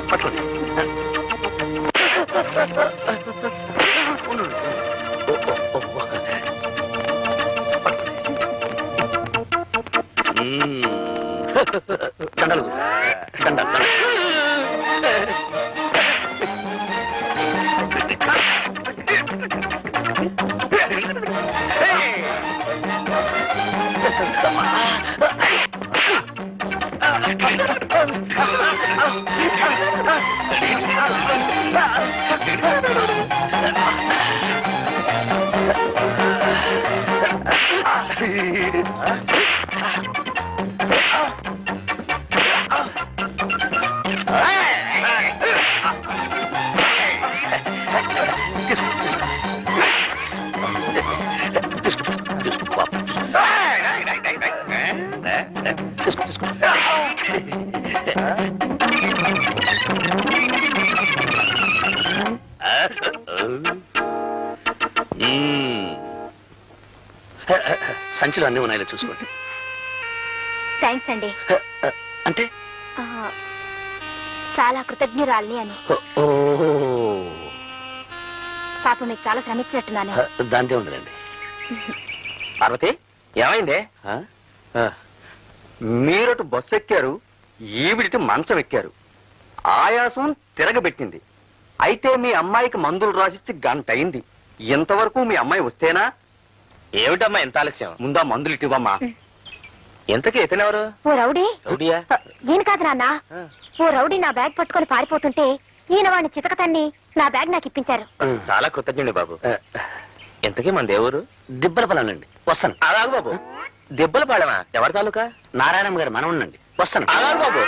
పట్టుకోండి. దండలు దండలు సంచులు అన్నీ ఉన్నాయో చూసుకోండి. థ్యాంక్స్ అండి. అంటే చాలా కృతజ్ఞురాల్ని అని. పాప మీకు చాలా శ్రమించినట్టున్నాను. దాంతే ఉందండి. పార్వతి, ఏమైందే? మీరటు బస్సు ఎక్కారు, ఈవిడిటి మంచం ఎక్కారు. ఆయాసం తిరగబెట్టింది. అయితే మీ అమ్మాయికి మందులు రాసిచ్చి గంట అయింది. ఇంతవరకు మీ అమ్మాయి వస్తేనా? ఏమిటమ్మా ఎంత ఆలస్యం? ముందా మందులు ఇటివమ్మా. ఎంతకీ ఇతనెవరు? ఓ రౌడీ. రౌడీయా? ఈయన కాదు నాన్న. ఓ రౌడీ నా బ్యాగ్ పట్టుకొని పారిపోతుంటే ఈయన వాడిని చితకతన్ని నా బ్యాగ్ నాకు ఇప్పించారు. చాలా కృతజ్ఞుడి బాబు. ఎంతకీ మన దేవురు? దిబ్బల పొలండి. వస్తాను. అలాగు బాబు. దెబ్బల పాడమా? ఎవరి తాలూకా? నారాయణమ్మ గారి మనవుండండి. వస్తాను. అలాగు బాబు.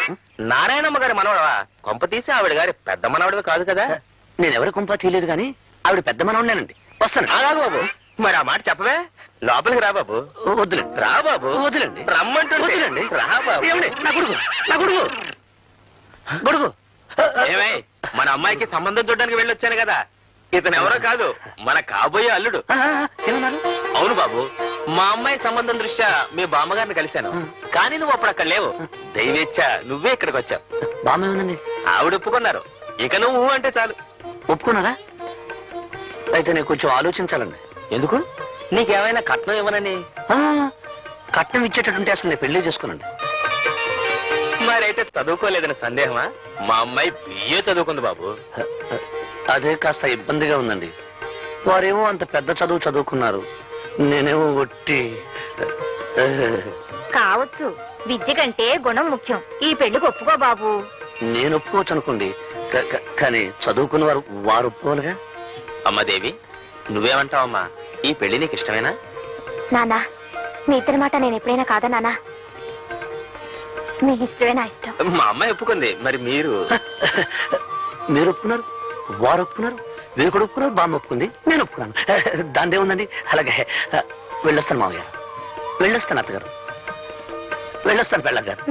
నారాయణమ్మ గారి మనవడవా? కొంప తీసి ఆవిడ గారి పెద్ద మనవడివి కాదు కదా? నేను ఎవరి కుంప తీయలేదు కానీ ఆవిడ పెద్ద మనవుండేనండి. వస్తాను. అలాగు బాబు. మరి ఆ మాట చెప్పవే. లోపలికి రా బాబు. వద్దులండి. రా బాబు. వద్దులండి. రమ్మంటుంటే వద్దులండి. రా బాబు. నా కొడుకు, నా కొడుకు, కొడుకు. ఏమై, మన అమ్మాయికి సంబంధం చూడడానికి వెళ్ళొచ్చాను కదా. ఇతను ఎవరో కాదు, మన కాబోయే అల్లుడు. ఏమన్నారు? అవును బాబు, మా అమ్మాయి సంబంధం దృష్ట్యా మీ బామ్మగారిని కలిశాను. కానీ నువ్వు అప్పుడు అక్కడ లేవు. దైవేచ్ఛ నువ్వే ఇక్కడికి వచ్చావు. బామ్మ ఏముందండి? ఆవిడ ఒప్పుకున్నారు. ఇక నువ్వు అంటే చాలు. ఒప్పుకున్నారా? అయితే నేను కొంచెం ఆలోచించాలండి. ఎందుకు? నీకేమైనా కట్నం ఇవ్వనని? కట్నం ఇచ్చేటట్టుంటే అసలు నేను పెళ్లి చేసుకున్నాండి. మరైతే చదువుకోలేదని సందేహమా? మా అమ్మాయి బిఏ చదువుకుంది బాబు. అదే కాస్త ఇబ్బందిగా ఉందండి. వారేమో అంత పెద్ద చదువు చదువుకున్నారు, నేనేమో ఒట్టి. కావచ్చు, విద్య కంటే గుణం ముఖ్యం. ఈ పెళ్లికి ఒప్పుకో బాబు. నేను ఒప్పుకోవచ్చు అనుకోండి, కానీ చదువుకున్న వారు ఒప్పుకోవాలిగా. అమ్మదేవి, నువ్వేమంటావమ్మా? ఈ పెళ్లి నీకు ఇష్టమేనా? నానా, మీ ఇద్దరి మాట నేను ఎప్పుడైనా కాదా నానా? మీ ఇష్టమే నా ఇష్టం. మా అమ్మాయి ఒప్పుకుంది, మరి మీరు? మీరు ఒప్పుకున్నారు, వారు ఒప్పుకున్నారు, వీరు కూడా ఒప్పుకున్నారు, బామ్మ ఒప్పుకుంది, నేను ఒప్పుకున్నాను. దాందే ఉందండి. అలాగే వెళ్ళొస్తాను మామయ్య, వెళ్ళొస్తాను అత్తగారు, వెళ్ళొస్తాను పెళ్ళగారు.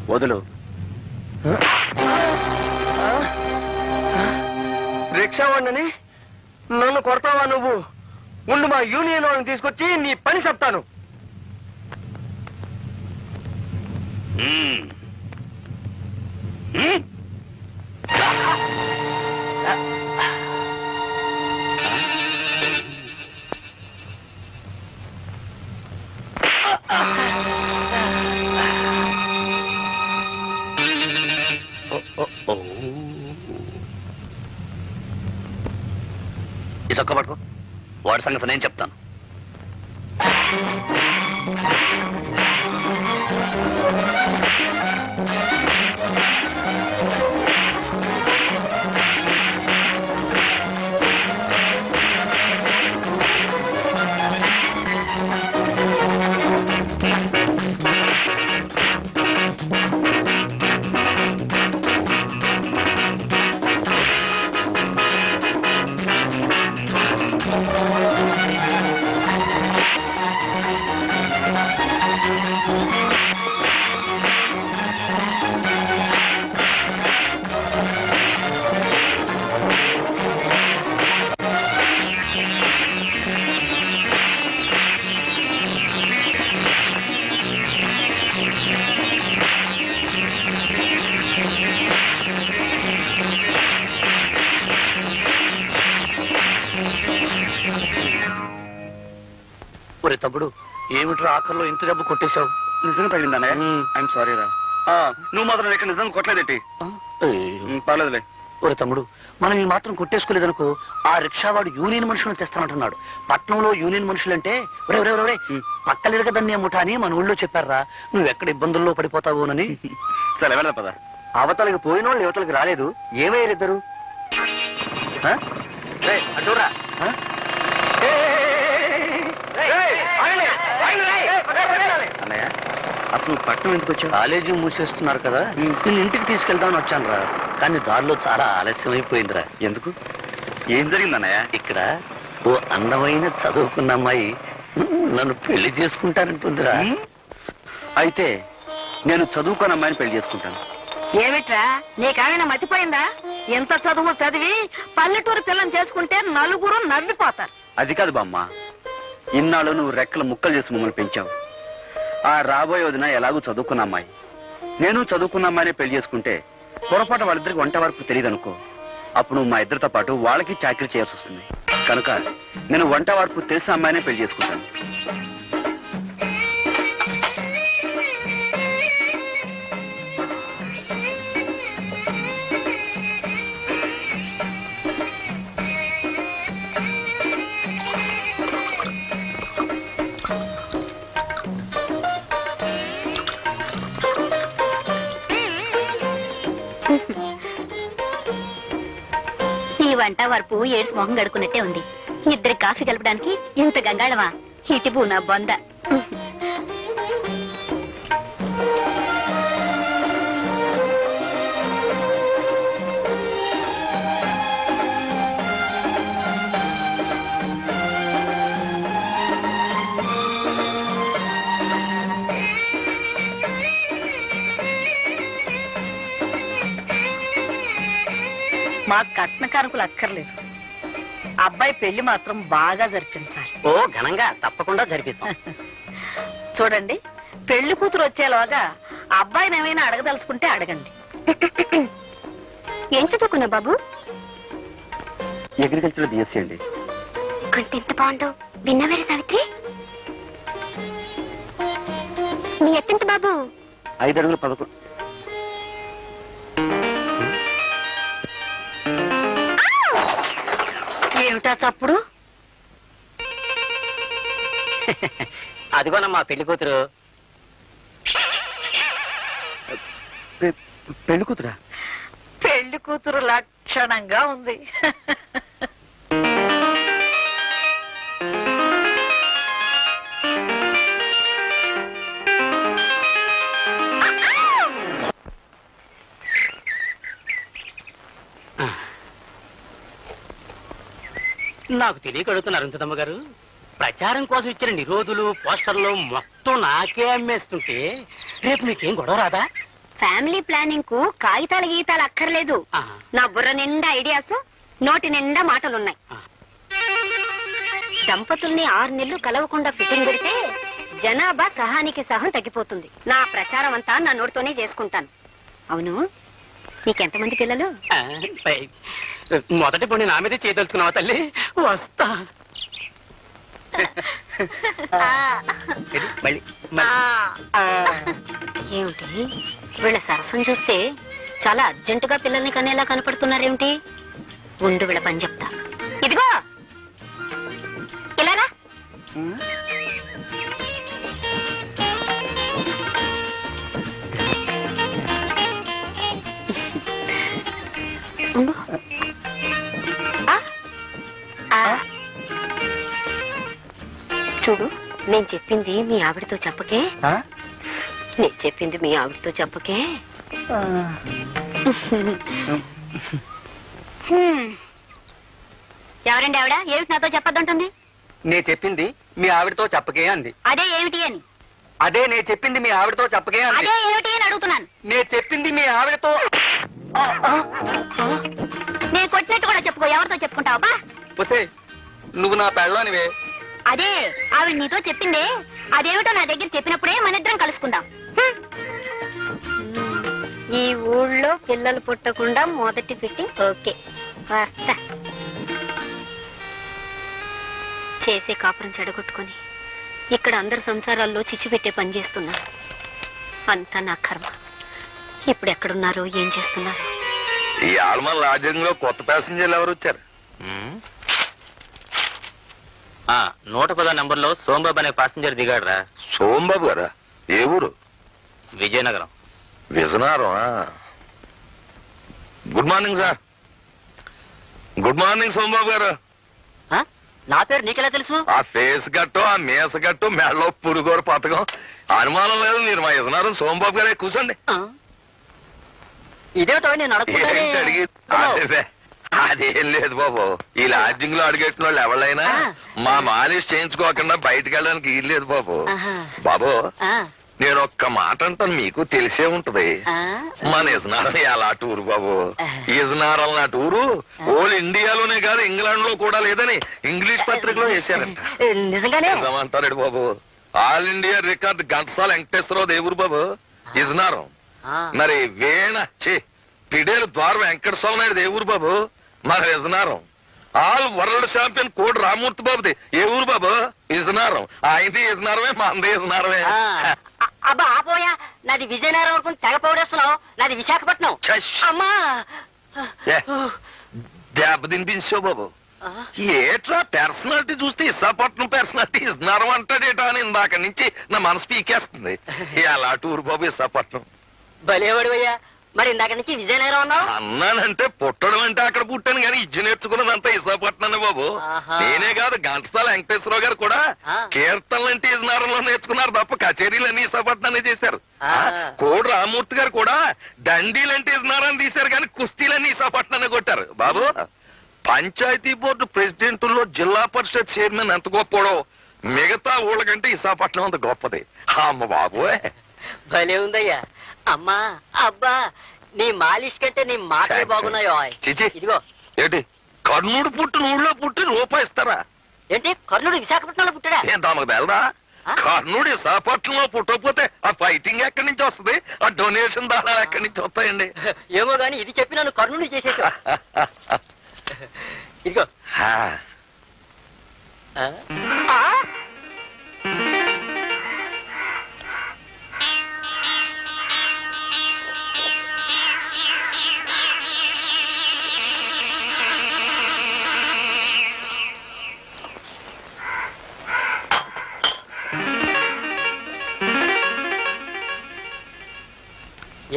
వదులు. రిక్షా వాడిని నన్ను కొడతావా నువ్వు? ఉండు, మా యూనియన్ వాళ్ళని తీసుకొచ్చి నీ పని చెప్తాను. ఇదొక్క పట్టుకో, వాడి సంగతి నేను చెప్తాను. ఒరే తమ్ముడు, ఏమిట్రా ఆఖరిలో ఇంత దెబ్బ కొట్టేశావు? నిజంగా తగిలిందన్నయ్య. ఐఎమ్ సారీ రా. నువ్వు మాత్రం ఇక్కడ నిజంగా కొట్టలేదేటి? పర్లేదులే. ఒరే తమ్ముడు, మనం ఈ మాత్రం కొట్టేసుకోలేదనుకో, ఆ రిక్షావాడు యూనియన్ మనుషులను తెస్తానంటున్నాడు. పట్నంలో యూనియన్ మనుషులంటే ఒరే పక్కలిరగదన్నే ముఠా అని మన ఊళ్ళో చెప్పారా. నువ్వెక్కడ ఇబ్బందుల్లో పడిపోతావునని. సరే వెళ్దాం పద. అవతలకి పోయిన వాళ్ళు యువతలకి రాలేదు, ఏమయ్యారిద్దరు? అటురా. అన్నయ్య, అసలు పట్నం ఎందుకు వచ్చావు? కాలేజీ మూసేస్తున్నారు కదా, నేను ఇంటికి తీసుకెళ్దామని వచ్చాను రా. కానీ దారిలో చాలా ఆలస్యం అయిపోయిందిరా. ఎందుకు? ఏం జరిగింది అన్నయ్య? ఇక్కడ ఓ అందమైన చదువుకున్న అమ్మాయి నన్ను పెళ్లి చేసుకుంటానంటుందిరా. అయితే నేను చదువుకున్న అమ్మాయిని పెళ్లి చేసుకుంటాను. ఏమిట్రా నీకేమైనా మర్చిపోయిందా? ఎంత చదువు చదివి పల్లెటూరు పిల్లని చేసుకుంటే నలుగురు నవ్విపోతారు. అది కాదు బామ్మ, ఇన్నాళ్ళు నువ్వు రెక్కలు ముక్కలు చేసి మమ్మల్ని పెంచావు. ఆ రాబోయే వదిన ఎలాగూ చదువుకున్న అమ్మాయి, నేను చదువుకున్న అమ్మాయిని పెళ్లి చేసుకుంటే పొరపాటు వాళ్ళిద్దరికి వంట వరకు తెలియదు అనుకో. అప్పుడు మా ఇద్దరితో పాటు వాళ్ళకి చాకరీ చేయాల్సి వస్తుంది. కనుక నేను వంట వరకు తెలిసిన అమ్మాయినే పెళ్లి చేసుకుంటాను. ఈ వంట వరపు ఏడ్స్ మొహం గడుకున్నట్టే ఉంది. ఇద్దరి కాఫీ కలపడానికి ఇంత గంగాళమా? ఇటిబు నా బొంద. మా కట్న కారకులు అక్కర్లేదు, అబ్బాయి పెళ్లి మాత్రం బాగా జరిపించాలి. ఓ ఘనంగా తప్పకుండా జరిపిస్తాం. చూడండి, పెళ్లి కూతురు వచ్చేలోగా అబ్బాయిని ఏమైనా అడగదలుచుకుంటే అడగండి. ఏం చదువుకున్నా బాబు? అగ్రికల్చర్ బిఎస్సీ అండి. కొంత ఎంత బాగుందో విన్నవేరే సావిత్రి. మీ ఎత్తెంత బాబు? 5 అడుగులు 11. ఏమిటా చప్పుడు? అదిగోనమ్మా పెళ్లి కూతురు. పెళ్లి కూతురా? పెళ్లి కూతురు లక్షణంగా ఉంది. నాకు తెలియక అడుగుతున్నారు అరుంధతమ్మ గారు. ప్రచారం కోసం ఇచ్చిన నిరోధులు పోస్టర్లు మొత్తం నాకే అమ్మేస్తుంటే రేపు మీకేం గొడవ రాదా? ఫ్యామిలీ ప్లానింగ్ కు కాగితాలు గీతాలు అక్కర్లేదు. నా బుర్ర నిండా ఐడియాస్, నోటి నిండా మాటలున్నాయి. దంపతుల్ని 6 నెలలు కలవకుండా ఫిట్టింగ్ పెడితే జనాభా సహానికి సహం తగ్గిపోతుంది. నా ప్రచారం అంతా నా నోటితోనే చేసుకుంటాను. అవును, నీకెంతమంది పిల్లలు? మొదటి పొండి నా మీదే చేయదలుచుకున్నావా తల్లి? వస్తా. ఏమిటి వీళ్ళ సరసం చూస్తే చాలా అర్జెంటుగా పిల్లల్ని కనేలా కనపడుతున్నారేమిటి? ఉండు వీళ్ళ పని చెప్తా. ఇదిగో ఇలారా. ఉండు. చూడు, నేను చెప్పింది మీ ఆవిడతో చెప్పకే. నేను చెప్పింది మీ ఆవిడతో చెప్పకే. ఎవరండి ఆవిడ? ఏమిటి నాతో చెప్పొద్దంటుంది? నే చెప్పింది మీ ఆవిడతో చెప్పకే అంది. అదే ఏమిటి అని? అదే నే చెప్పింది మీ ఆవిడతో చెప్పకే అంది. అదే ఏమిటి అని అడుగుతున్నాను. నే చెప్పింది మీ ఆవిడతో. నేను కొట్టినట్టు కూడా చెప్పుకో. ఎవరితో చెప్పుకుంటావా? ఒసే, నువ్వు నా పెళ్ళానివే. అదే ఆవిడ నీతో చెప్పిందే. అదేమిటో నా దగ్గర చెప్పినప్పుడే మన ఇద్దరం కలుసుకుందాం. ఈ ఊళ్ళో పిల్లలు పుట్టకుండా మొదటి ఫిట్టింగ్ ఓకే. వస్తా. చేసే కాపురం చెడగొట్టుకొని ఇక్కడ అందరి సంసారాల్లో చిచ్చు పెట్టే పని చేస్తున్నారు. అంతా నా కర్మ. ఇప్పుడు ఎక్కడున్నారో ఏం చేస్తున్నారు? ఈ ఆల్మన్ లాడ్జింగ్ లో కొత్త ప్యాసింజర్లు ఎవరు వచ్చారు? 110 నంబర్లో సోంబాబు అనే పాసింజర్ దిగాడు రా. సోంబాబు గారా? ఏ ఊరు? Vizianagaram. Vizianagaram. Good morning sir. Good morning Sombabu గారు. నా పేరు నీకెలా తెలుసు? ఆ ఫేస్ గట్టు, ఆ మేస గట్టు, మెడలో పురుగోరు పథకం అనుమానం లేదు. మీరు మా విజయనగరం సోంబాబు గారే. కూర్చోండి. ఇదేటో నేను ఏంటి అడిగి? అదేం లేదు బాబు. ఈ లాడ్జింగ్ లో అడిగెట్టిన వాళ్ళు ఎవరైనా మా మాలిష్ చేయించుకోకుండా బయటకు వెళ్ళడానికి వీలు లేదు బాబు. బాబు నేను ఒక్క మాట అంటాను, మీకు తెలిసే ఉంటది. మన ఇజనారం ఎలా టూరు బాబు. ఇజనారం నా టూరు ఓల్ ఇండియాలోనే కాదు ఇంగ్లాండ్ లో కూడా లేదని ఇంగ్లీష్ పత్రికలో వేశారంట. నిజంగానే? నిజమంటాడు Babu. All India record Ghantasala Venkateswararao దేవురు బాబు ఇజనారం. మరి పిడేలు ద్వార వెంకట స్వామి నాయుడు ఏ ఊరు బాబు? మన ఇజనారం. ఆల్ వరల్డ్ ఛాంపియన్ కోడి రామూర్తి బాబుది ఏ ఊరు బాబు? ఇజనారం. ఆయనది ఇజనారమే, మనది ఇజనారమే. అబ్బా ఆపోయా, నాది విజయనగరం వరకు తెగ పౌడేస్తున్నావు. నాది విశాఖపట్నం. అమ్మా దెబ్బ తినిపించావు బాబు. ఏట్రా పర్సనాలిటీ చూస్తే విశాఖపట్నం పర్సనాలిటీ ఇజనారం అంటాడేటా అని ఇందాక నుంచి నా మనసు పీకేస్తుంది. ఎలా టూరు బాబు విశాఖపట్నం? భలేవాడివయ్యా. మరి ఇందాక నుంచి విజయనగరం అన్నావు? అన్నానంటే పుట్టడం అంటే అక్కడ పుట్టాను కానీ ఇజ్జు నేర్చుకున్నదంతా విశాఖపట్నం బాబు. నేనే కాదు ఘంటసాల వెంకటేశ్వరరావు గారు కూడా కీర్తనలు అంటే ఇజనారంలో నేర్చుకున్నారు తప్ప కచేరీలన్నీ విశాఖపట్నాన్ని చేశారు. కోడి రామూర్తి గారు కూడా దండీలంటే ఇజనారాన్ని తీశారు కానీ కుస్తీలన్నీ విశాఖపట్నాన్ని కొట్టారు బాబు. పంచాయతీ బోర్డు ప్రెసిడెంట్లో జిల్లా పరిషత్ చైర్మన్ ఎంత గొప్పడో మిగతా ఊళ్ళ కంటే విశాఖపట్నం అంత గొప్పది. అమ్మ బాబు భలే ఉందయ్యా. అమ్మా అబ్బా, నీ మాలిష్ కంటే నీ మాటలే బాగున్నాయో. చిచి ఇదిగో. ఏంటి కర్ణుడు పుట్టిన ఊళ్ళో పుట్టి రూపాయి ఇస్తారా? ఏంటి కర్ణుడు విశాఖపట్నంలో పుట్టాడా? ఏం తమకు తెలదా? కర్ణుడు విశాఖపట్నంలో పుట్టకపోతే ఆ ఫైటింగ్ ఎక్కడి నుంచి వస్తుంది? ఆ డొనేషన్ దానాలు ఎక్కడి నుంచి వస్తాయండి? ఏమో గాని ఇది చెప్పి నన్ను కర్ణుడు చేసేసా. ఇదిగో.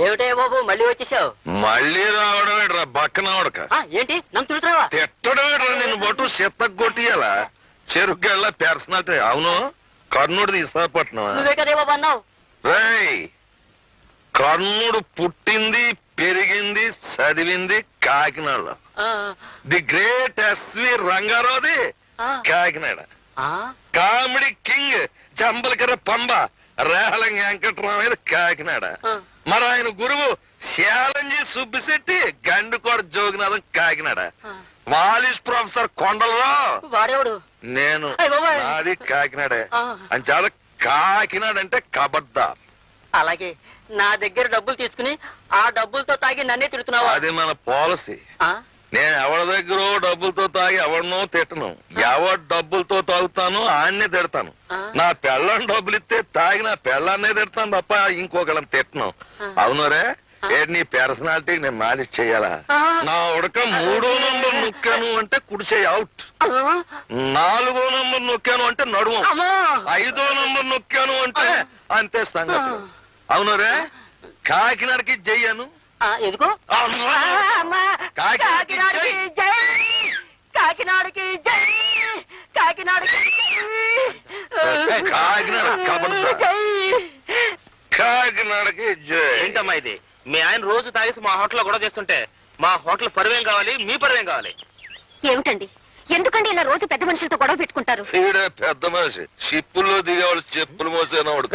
ఏమిటే బాబు మళ్ళీ వచ్చేసావు? మళ్ళీ రావడమేట్రా బక్కనవడక. ఏంటి నన్ను తిడుతున్నావా? తిట్టడమేట్రా నిన్ను బట్టు చెత్త కొట్టియాలా చెరుకెళ్ళ పర్సనాలిటీ. అవును కర్ణుడు విశాఖపట్నం. నువ్వే కదే బాబు అన్నావు. రేయ్ కర్ణుడు పుట్టింది పెరిగింది చదివింది కాకినాడలో. ది గ్రేట్ ఎస్వి రంగారావుది కాకినాడ. కామెడీ కింగ్ జంబలకర పంబ రేహలం వెంకటరామయ్య కాకినాడ. మరి ఆయన గురువు శాలంజీ సుబ్బిశెట్టి గండుకోట జోగినాథం కాకినాడ. మాలిష్ ప్రొఫెసర్ కొండలరావు వాడేవాడు నేను. నాది కాకినాడే. అని చాలా కాకినాడ అంటే కబడ్దార్. అలాగే నా దగ్గర డబ్బులు తీసుకుని ఆ డబ్బులతో తాగి నన్నే తిడుతున్నావా? అది మన పాలసీ. నేను ఎవరి దగ్గర డబ్బులతో తాగి ఎవరినో తిట్టను. ఎవరి డబ్బులతో తాగుతాను ఆయన్నే తిడతాను. నా పెళ్ళని డబ్బులు ఇస్తే తాగి నా పెళ్ళాన్నే తిడతాను తప్ప ఇంకొకళ్ళని తిట్టను. అవునరే నీ పర్సనాలిటీ నేను మాలిష్ చెయ్యాలా? నా ఉడక 3వ నంబర్ నొక్కాను అంటే కుడిసే అవుట్. 4వ నంబర్ నొక్కాను అంటే నడుము. 5వ నంబర్ నొక్కాను అంటే అంతే సంగతి. అవునరే కాకినాడకి జయ్యాను. ఎందుకో? కాకినాడకి జై, కాకినాడకి జై, కాకినాడకి కాకినాడకి జై. ఏంటమ్మా ఇది? మీ ఆయన రోజు తాగేసి మా హోటల్లో గొడవ చేస్తుంటే మా హోటల్ పరువేం కావాలి, మీ పరువేం కావాలి? ఏమిటండి ఎందుకండి ఇలా రోజు పెద్ద మనుషులతో గొడవ పెట్టుకుంటారు? ఈడే పెద్ద మనిషి షిప్పుల్లో దిగేవాళ్ళు చెప్పులు మోసేనవాడు.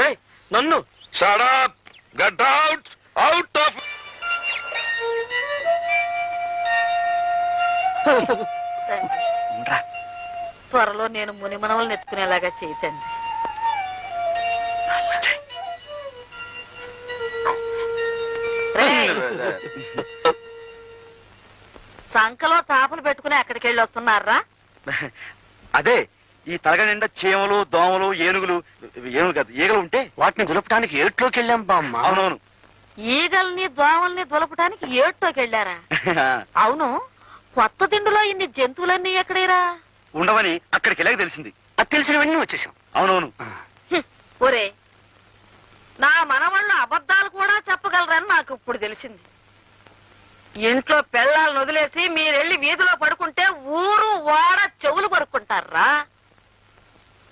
నన్ను shut up, get out, out of. త్వరలో నేను ముని మనవలను ఎత్తుకునేలాగా చేయతండి. సంకలో చాపలు పెట్టుకుని ఎక్కడికి వెళ్ళి వస్తున్నారా? అదే ఈ తలగ నిండా చీమలు దోమలు ఏనుగులు ఇవి ఏమి కాదు, ఈగలు ఉంటే. వాటిని దులపడానికి ఏట్లోకి వెళ్ళాం బామ్మ. అవునవును. ఈగల్ని దోమల్ని దులపడానికి ఏట్లోకి వెళ్ళారా? అవును, కొత్త తిండిలో ఇన్ని జంతువులన్నీ ఎక్కడేరా? ఉండవని అక్కడికి వెళ్ళాక తెలిసింది. అది తెలిసిన వెంటనే వచ్చేసాం. అవునవును. ఒరే, నా మనవాళ్ళు అబద్ధాలు కూడా చెప్పగలరని నాకు ఇప్పుడు తెలిసింది. ఇంట్లో పెళ్ళాలను వదిలేసి మీరెళ్ళి వీధిలో పడుకుంటే ఊరు వాడ చెవులు కొరుక్కుంటారా?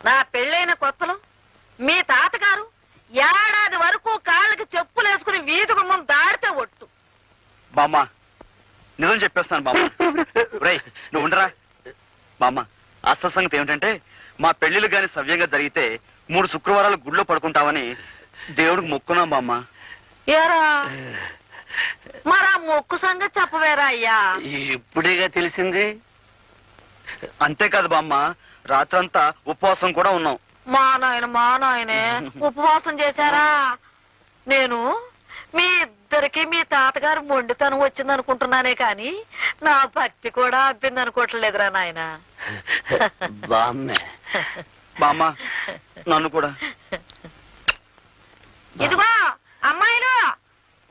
నా పెళ్ళైన కొత్తలో మీ తాతగారు ఏడాది వరకు కాళ్ళకి చెప్పులేసుకుని వీధి గుమ్మం దాడితే ఒట్టు. బామ్మ, నిజం చెప్పేస్తాను బామ్మ. రేయ్, నువ్వు ఉండరా బామ్మ. అసలు సంగతి ఏమిటంటే, మా పెళ్లిళ్ళు గాని సవ్యంగా జరిగితే 3 శుక్రవారాలు గుడిలో పడుకుంటామని దేవుడికి మొక్కున్నాం బామ్మ. ఏరా, మరా మొక్కు సంగతి చెప్పవేరా అయ్యా? ఇప్పుడేగా తెలిసింది. అంతేకాదు బామ్మ, రాత్రంతా ఉపవాసం కూడా ఉన్నాం. మా నాయనే ఉపవాసం చేశారా? నేను మీ ఇద్దరికి మీ తాతగారు మొండితనం వచ్చింది అనుకుంటున్నానే కాని నా భక్తి కూడా అబ్బింది అనుకోవట్లేదురా నాయన. బామ్మే. బామ్మ, నన్ను కూడా. ఇదిగో అమ్మాయిలు,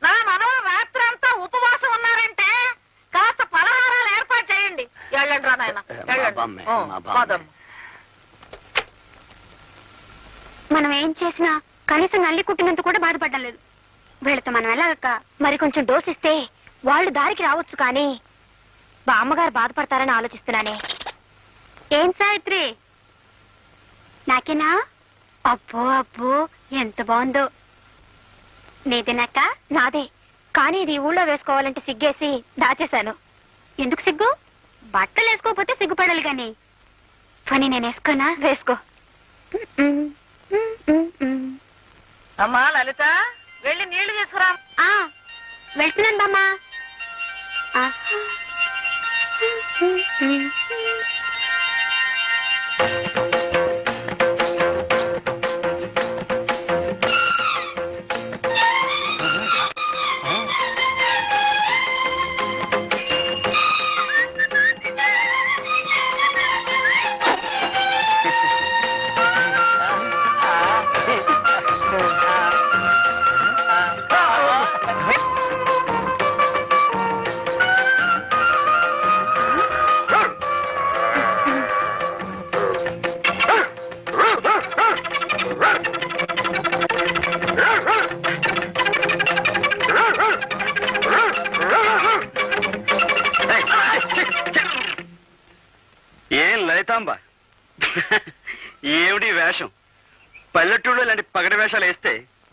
నా మనవలు రాత్రి అంతా ఉపవాసం ఉన్నారంటే కాస్త పలహారాలు ఏర్పాటు చేయండి. వెళ్ళండి రా నాయన, బామ్మే, వెళ్ళండి. మా బామ్మే. మనం ఏం చేసినా కనీసం నల్లి కుట్టినంత కూడా బాధపడడం లేదు. వీళ్ళతో మనం వెళ్ళాక మరి కొంచెం డోసిస్తే వాళ్ళు దారికి రావచ్చు, కానీ బామ్మగారు బాధపడతారని ఆలోచిస్తున్నానే. ఏం సావిత్రి, నాకేనా? అబ్బో అబ్బో, ఎంత బాగుందో. నీదేనాక? నాదే, కానీ ఇది ఊళ్ళో వేసుకోవాలంటే సిగ్గేసి దాచేశాను. ఎందుకు సిగ్గు? బట్టలు వేసుకోకపోతే సిగ్గుపడాలి గాని. పని నేను వేసుకోనా? వేసుకో. అమ్మా లలిత, వెళ్ళి నీళ్లు తీసుకురా. వెళ్తున్నాను బామ్మా. ఏం లలితాంబ, ఏమిటి వేషం? పల్లెటూళ్ళు ఇలాంటి పగటి వేషాలు వేస్తే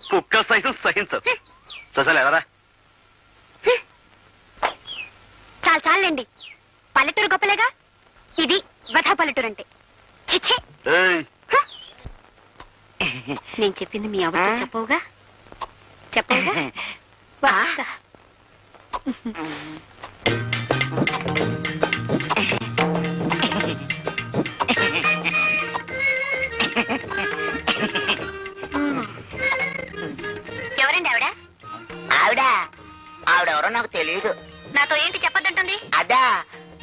కుక్క సైతం సహించదు. చూసాలి ఎవరా? చాలు చాలండి, పల్లెటూరు గొప్పలేగా. ఇది వధా పల్లెటూరు అంటే. చిచ్చే, ఏయ్, నేను చెప్పింది మీ అవ్వ చెప్పవుగా? చెప్పవుగా? వస్తా. ఎవరండి ఆవిడ? ఆవిడెవరో నాకు తెలియదు. నాతో ఏంటి చెప్పొద్దంటుంది? అదా,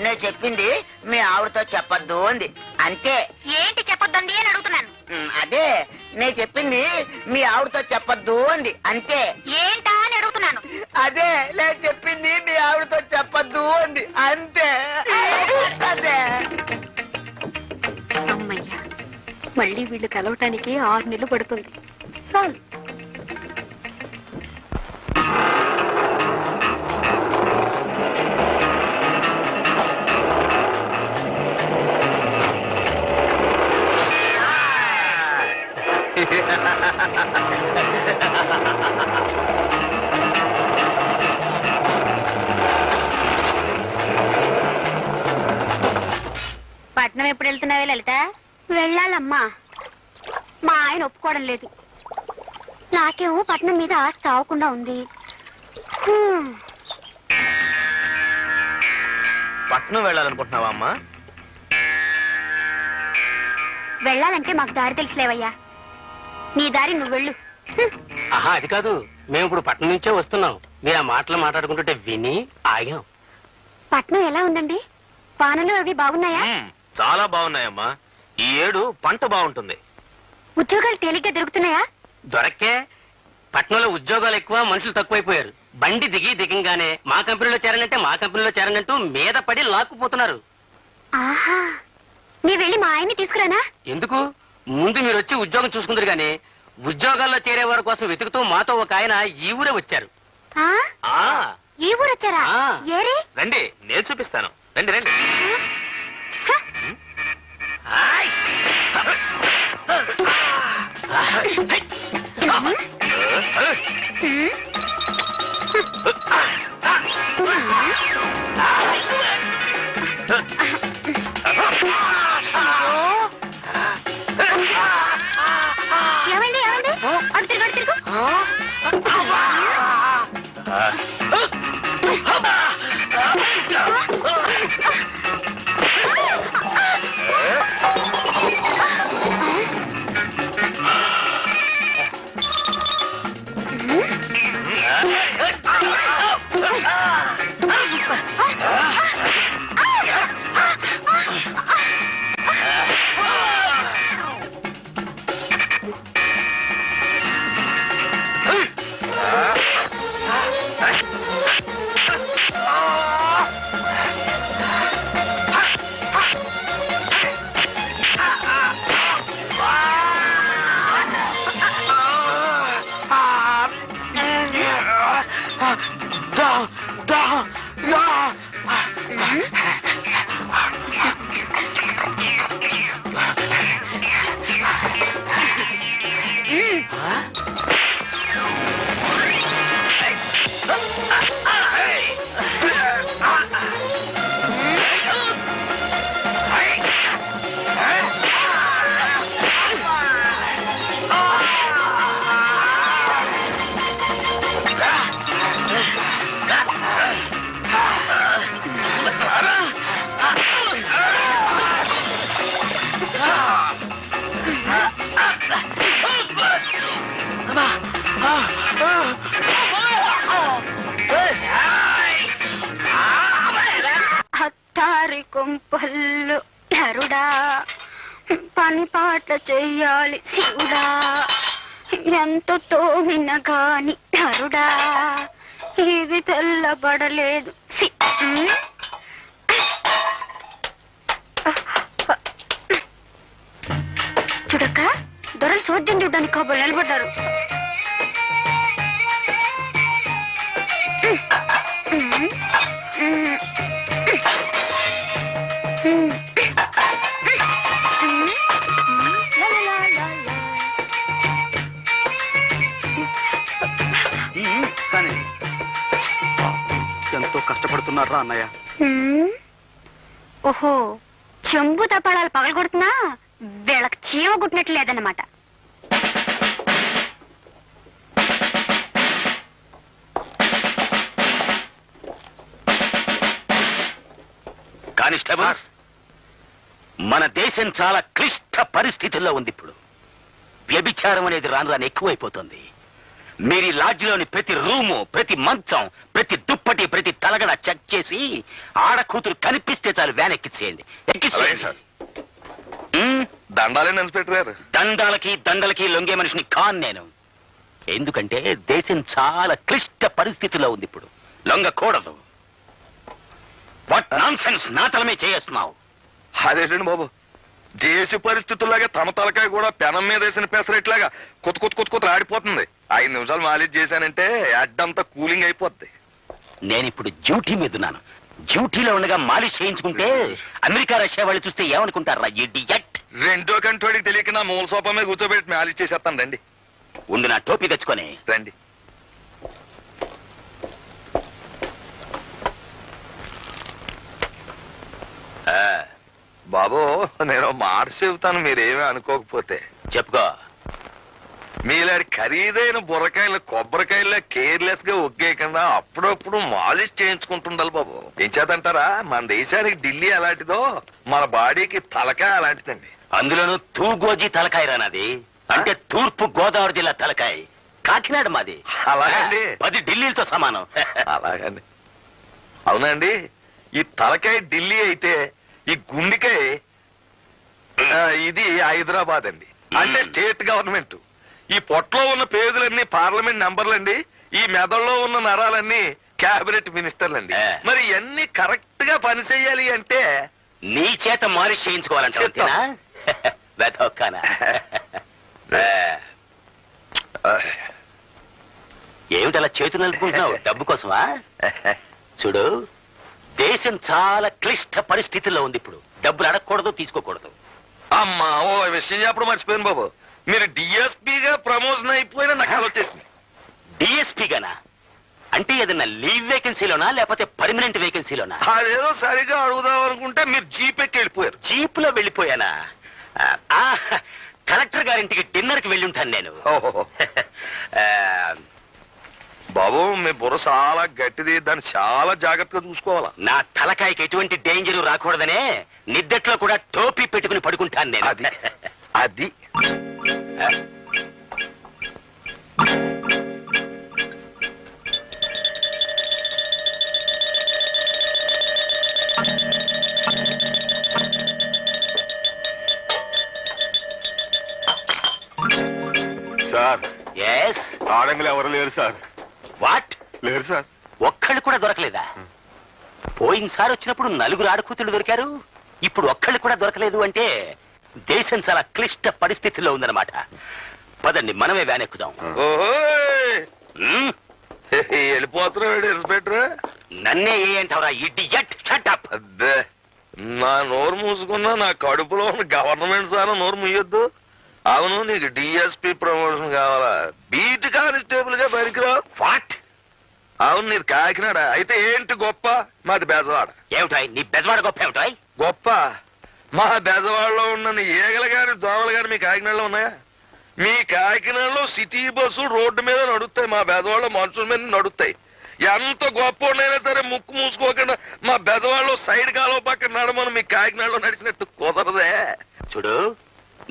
నేను చెప్పింది మీ ఆవిడతో చెప్పొద్దు అంది, అంతే. ఏంటి చెప్పొద్దండి అని అడుగుతున్నాను. అదే, నేను చెప్పింది మీ ఆవిడతో చెప్పొద్దు అంది, అంతే. ఏంటా అని అడుగుతున్నాను. అదే, నేను చెప్పింది మీ ఆవిడతో చెప్పొద్దు అంది, అంతే. అదే. అమ్మయ్యా, మళ్ళీ వీళ్ళు కలవటానికి 6 నెలలు పడుతుంది. చాలు. పట్నం ఎప్పుడు వెళ్తున్నావే లలిత? వెళ్ళాలమ్మా, మా ఆయన ఒప్పుకోవడం లేదు. నాకేమో పట్నం మీద ఆశ చావకుండా ఉంది. పట్నం వెళ్ళాలనుకుంటున్నావా అమ్మా? వెళ్ళాలంటే మాకు దారి తెలుసులేవయ్యా. నీ దారి నువ్వు వెళ్ళు. ఆహా, అది కాదు, మేము ఇప్పుడు పట్నం నుంచే వస్తున్నాం. మీరు ఆ మాటలు మాట్లాడుకుంటుంటే విని ఆగాం. పట్నం ఎలా ఉందండి? పానలు అవి బాగున్నాయా? చాలా బాగున్నాయమ్మా. ఈ ఏడు పంట బాగుంటుంది. ఉద్యోగాలు తేలిగ్గా దొరుకుతున్నాయా? దొరక్కే. పట్నంలో ఉద్యోగాలు ఎక్కువ, మనుషులు తక్కువైపోయారు. బండి దిగంగానే మా కంపెనీలో చేరనంటే మా కంపెనీలో చేరనంటూ మీద పడి లాక్కుపోతున్నారు. ఆహా, నీ వెళ్ళి మా ఆయన్ని తీసుకురానా? ఎందుకు? ముందు మీరు వచ్చి ఉద్యోగం చూసుకుందరు గానీ ఉద్యోగాల్లో చేరే వారి కోసం వెతుకుతూ మాతో ఒక ఆయన ఈ ఊరే వచ్చారు. ఆ, ఈ ఊరు వచ్చారా? ఆ. ఏరే? రండి, నేను చూపిస్తాను. రండి రండి. ఆయ్! ఏమైంది ఏమైంది? అటు తిరుగు, అటు తిరుగు. అత్తారి కొంపల్లు నరుడా, పని పాట చెయ్యాలి శివుడా, ఎంత తోమిన గాని నరుడా, ఇది తెల్లబడలేదు. చూడక్క, దొరలు చోద్యం చూడడానికి కాబోలు నిలబడ్డారు. కానీ ఎంతో కష్టపడుతున్నారా అన్నయ్య? ఓహో, చెంబు తపాళాలు పగలగొడుతున్నా వీళ్ళకి చీమ గుట్టినట్లు లేదన్నమాట. కానిస్టేబుల్, మన దేశం చాలా క్లిష్ట పరిస్థితుల్లో ఉంది. ఇప్పుడు వ్యభిచారం అనేది రాను రాను ఎక్కువైపోతుంది. మీరు ఈ లాడ్జిలోని ప్రతి రూము, ప్రతి మంచం, ప్రతి దుప్పటి, ప్రతి తలగడ చెక్ చేసి ఆడ కూతురు కనిపిస్తే చాలు వ్యాన్ ఎక్కించేయండి. దండాలేండి ఇన్స్పెక్టర్ గారు. దండలకి లొంగే మనిషిని కాన్ నేను. ఎందుకంటే దేశం చాలా క్లిష్ట పరిస్థితుల్లో ఉంది. ఇప్పుడు లొంగకూడదు. వాట్ నాన్సెన్స్ నాటలమే చేస్తున్నావు. అదేంటండి బాబు, దేశ పరిస్థితుల్లాగా తమ తలకాయ కూడా పెనం మీద వేసిన పెసరెట్లాగా కొత్త ఆడిపోతుంది. 5 నిమిషాలు మాలిష్ చేశానంటే అడ్డంతా కూలింగ్ అయిపోద్ది. నేనిప్పుడు డ్యూటీ మీద ఉన్నాను. డ్యూటీలో ఉండగా మాలిష్ చేయించుకుంటే అమెరికా రష్యా వాళ్ళు చూస్తే ఏమనుకుంటారా? ఇడియట్. రెండో కంటోడికి తెలియక నా మూల సోఫా మీద కూర్చోబెట్టి మాలిష్ చేసేస్తాను. రండి. ఉండి నా టోపీ తెచ్చుకొని రండి. బాబు, నేను మాట చెబుతాను, మీరేమీ అనుకోకపోతే. చెప్పుకో. మీలాంటి ఖరీదైన బుర్రకాయలు కొబ్బరికాయల కేర్లెస్ గా ఒగ్గేయకుండా అప్పుడప్పుడు మాలిష్ చేయించుకుంటుండాలి బాబు. ఏం చేతంటారా, మన దేశానికి ఢిల్లీ అలాంటిదో మన బాడీకి తలకాయ అలాంటిదండి. అందులోనూ తూగోజీ తలకాయ రానది. అంటే తూర్పు గోదావరి జిల్లా తలకాయ. కాకినాడ మాది. అలాగండి. 10 ఢిల్లీలతో సమానం. అలాగండి. అవునండి, ఈ తలకాయ ఢిల్లీ అయితే ఈ గుండెకాయ ఇది హైదరాబాద్ అండి. అంటే స్టేట్ గవర్నమెంట్. ఈ పొట్టలో ఉన్న పేగులన్నీ పార్లమెంట్ నంబర్లండి, ఈ మెదడులో ఉన్న నరాలన్నీ క్యాబినెట్ మినిస్టర్లండి. మరి ఇవన్నీ కరెక్ట్ గా పని చెయ్యాలి అంటే నీ చేత మాలిష్ చేయించుకోవాలంటే ఏమిటలా చేతులు నలుపుకుంటున్నావు? డబ్బు కోసమా? చూడు, దేశం చాలా క్లిష్ట పరిస్థితుల్లో ఉంది ఇప్పుడు. డబ్బులు అడగకూడదు, తీసుకోకూడదు. అమ్మా, ఓ విషయం చెప్పడం మర్చిపోయాను బాబు. మీరు డిఎస్పీగా ప్రమోషన్ అయిపోయినా నాకు అలా వచ్చేసింది. డిఎస్పీ గానా? అంటే ఏదన్నా లీవ్ వేకెన్సీలోనా లేకపోతే పర్మనెంట్ వేకెన్సీలోనా? అదేదో సరిగా అడుగుదాం అనుకుంటే మీరు జీపెక్కి వెళ్ళిపోయారు. జీప్ లో వెళ్ళిపోయానా? కలెక్టర్ గారింటికి డిన్నర్ కి వెళ్ళి ఉంటాను నేను. బాబు, మీ బుర్ర చాలా గట్టిది, దాన్ని చాలా జాగ్రత్తగా చూసుకోవాలా. నా తలకాయకి ఎటువంటి డేంజర్ రాకూడదనే నిద్దట్లో కూడా టోపీ పెట్టుకుని పడుకుంటాను నేను. అది అది సార్. ఎస్. ఆడంగులు ఎవరు లేరు సార్. వాట్? లేరు సార్. ఒక్కళ్ళు కూడా దొరకలేదా? పోయినసారి వచ్చినప్పుడు 4 ఆడకూతులు దొరికారు, ఇప్పుడు ఒక్కళ్ళు కూడా దొరకలేదు అంటే దేశం చాలా క్లిష్ట పరిస్థితుల్లో ఉందన్నమాట. పదండి, మనమే వ్యాన్ ఎక్కుదాం. వెళ్ళిపోతున్నాడు ఇన్స్పెక్టర్. నన్నే ఏ అంటావురా ఇడియట్? Shut up. అబ్బే, నా నోరు మూసుకున్నా నా కడుపులో ఉన్న గవర్నమెంట్ సార్ నోరు మూయొద్దు. అవును, నీకు డిఎస్పీ ప్రమోషన్ కావాలా? బీట్ కానిస్టేబుల్ గా పనికిరావు. వాట్? అవును, నీది కాకినాడ. అయితే ఏంటి గొప్ప? మాది బెజవాడ. ఏమిటాయ్ నీ బెజవాడ గొప్ప? ఏమిటాయ్ గొప్ప? మా బెజవాడలో ఉన్న ఈగలు గాని దోమలు గాని మీ కాకినాడలో ఉన్నాయా? మీ కాకినాడలో సిటీ బస్సులు రోడ్డు మీద నడుస్తాయి, మా బెజవాడలో మనుషుల మీద నడుస్తాయి. ఎంత గొప్ప ఉండైనా సరే ముక్కు మూసుకోకుండా మా బెజవాడలో సైడ్ కాలువ పక్కన నడమని మీ కాకినాడలో నడిచినట్టు కుదరదే. చూడు,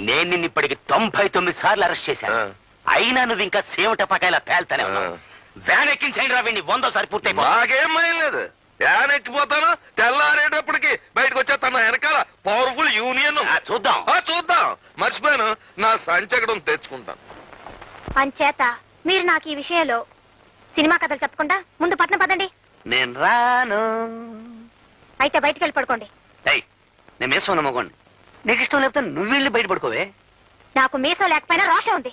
నేను నిన్ను ఇప్పటికి 99 సార్లు అరెస్ట్ చేశాను. అయినా నువ్వు ఇంకా సేవట పకాయలా పేల్తానే ఉన్నావు. వ్యాన్ ఎక్కించండి రా, వీడిని 100సారి పూర్తయిపో. నాకేం భయం లేదు, వ్యాన్ ఎక్కిపోతాను. తెల్లారేటప్పటికి బయటకు వచ్చేస్తాను. వెనకాల పవర్ఫుల్ యూనియన్. చూద్దాం చూద్దాం. మర్చిపోయాను, నా సంచకడం తెచ్చుకుంటాను. అంచేత మీరు నాకు ఈ విషయంలో సినిమా కథలు చెప్పకుండా ముందు పట్నం పదండి. నేను రాను. అయితే బయటికి వెళ్ళి పడుకోండి. నేను మీసం నమ్మకోండి. నీకు ఇష్టం లేకపోతే నువ్వు వెళ్ళి బయట పడుకోవే. నాకు మీసం లేకపోయినా రోషం ఉంది.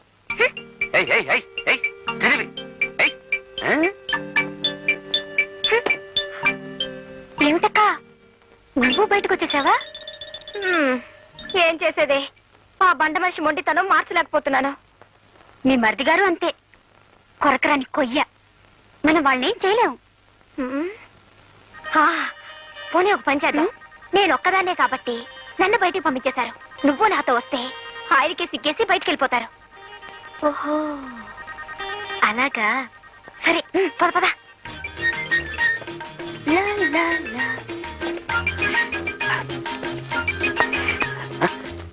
ఏమిటక్కా, నువ్వు బయటకు వచ్చేసావా? ఏం చేసేదే, ఆ బండ మనిషి మొండితనం మార్చలేకపోతున్నాను. మీ మరిది గారు అంతే, కొరకరాని కొయ్య. మనం వాళ్ళని ఏం చేయలేము. పోనీ ఒక పని చేద్దాం. నేను ఒక్కదాన్నే కాబట్టి నన్ను బయటికి పంపించేశారు. నువ్వు నాతో వస్తే ఆయనకే సిగ్గేసి బయటికి వెళ్ళిపోతారు. ఓహో, అలాగా. సరే, పద పద.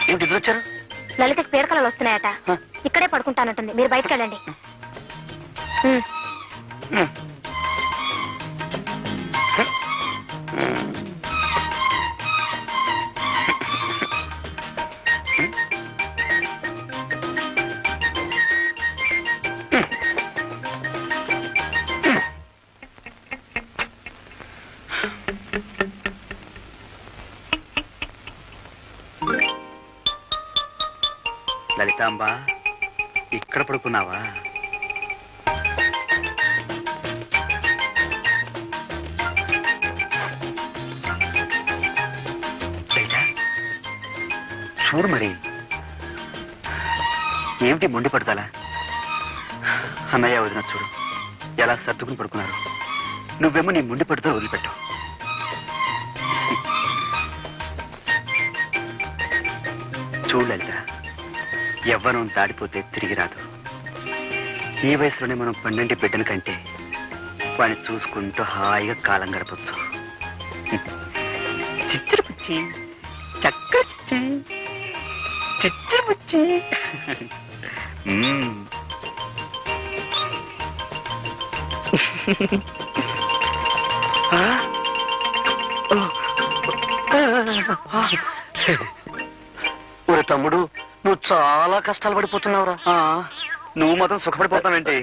ఏమిటి ఇద్దరు వచ్చారు? లలితకి పీడకలలు వస్తున్నాయట. ఇక్కడే పడుకుంటానంటుంది, మీరు బయటకు వెళ్ళండి. లలితాంబ, ఇక్కడ పడుకున్నావా? చూడు మరి, ఏమిటి మొండి పడతాలా? అన్నయ్య వదిన చూడు ఎలా సర్దుకుని పడుకున్నారు. నువ్వేమో నీ మొండి పడుతూ వదిలిపెట్టావు. చూడు లలిత, ఎవ్వరం దాడిపోతే తిరిగి రాదు. ఈ వయసులోనే మనం 12 బిడ్డల కంటే వాడిని చూసుకుంటూ హాయిగా కాలం గడపచ్చు. చిచ్చరు పుచ్చి, చక్కర చిచ్చి, చిచ్చరు పుచ్చి. ఒరే తమ్ముడు, నువ్వు చాలా కష్టాలు పడిపోతున్నావురా. నువ్వు మాత్రం సుఖపడిపోతావేంటి?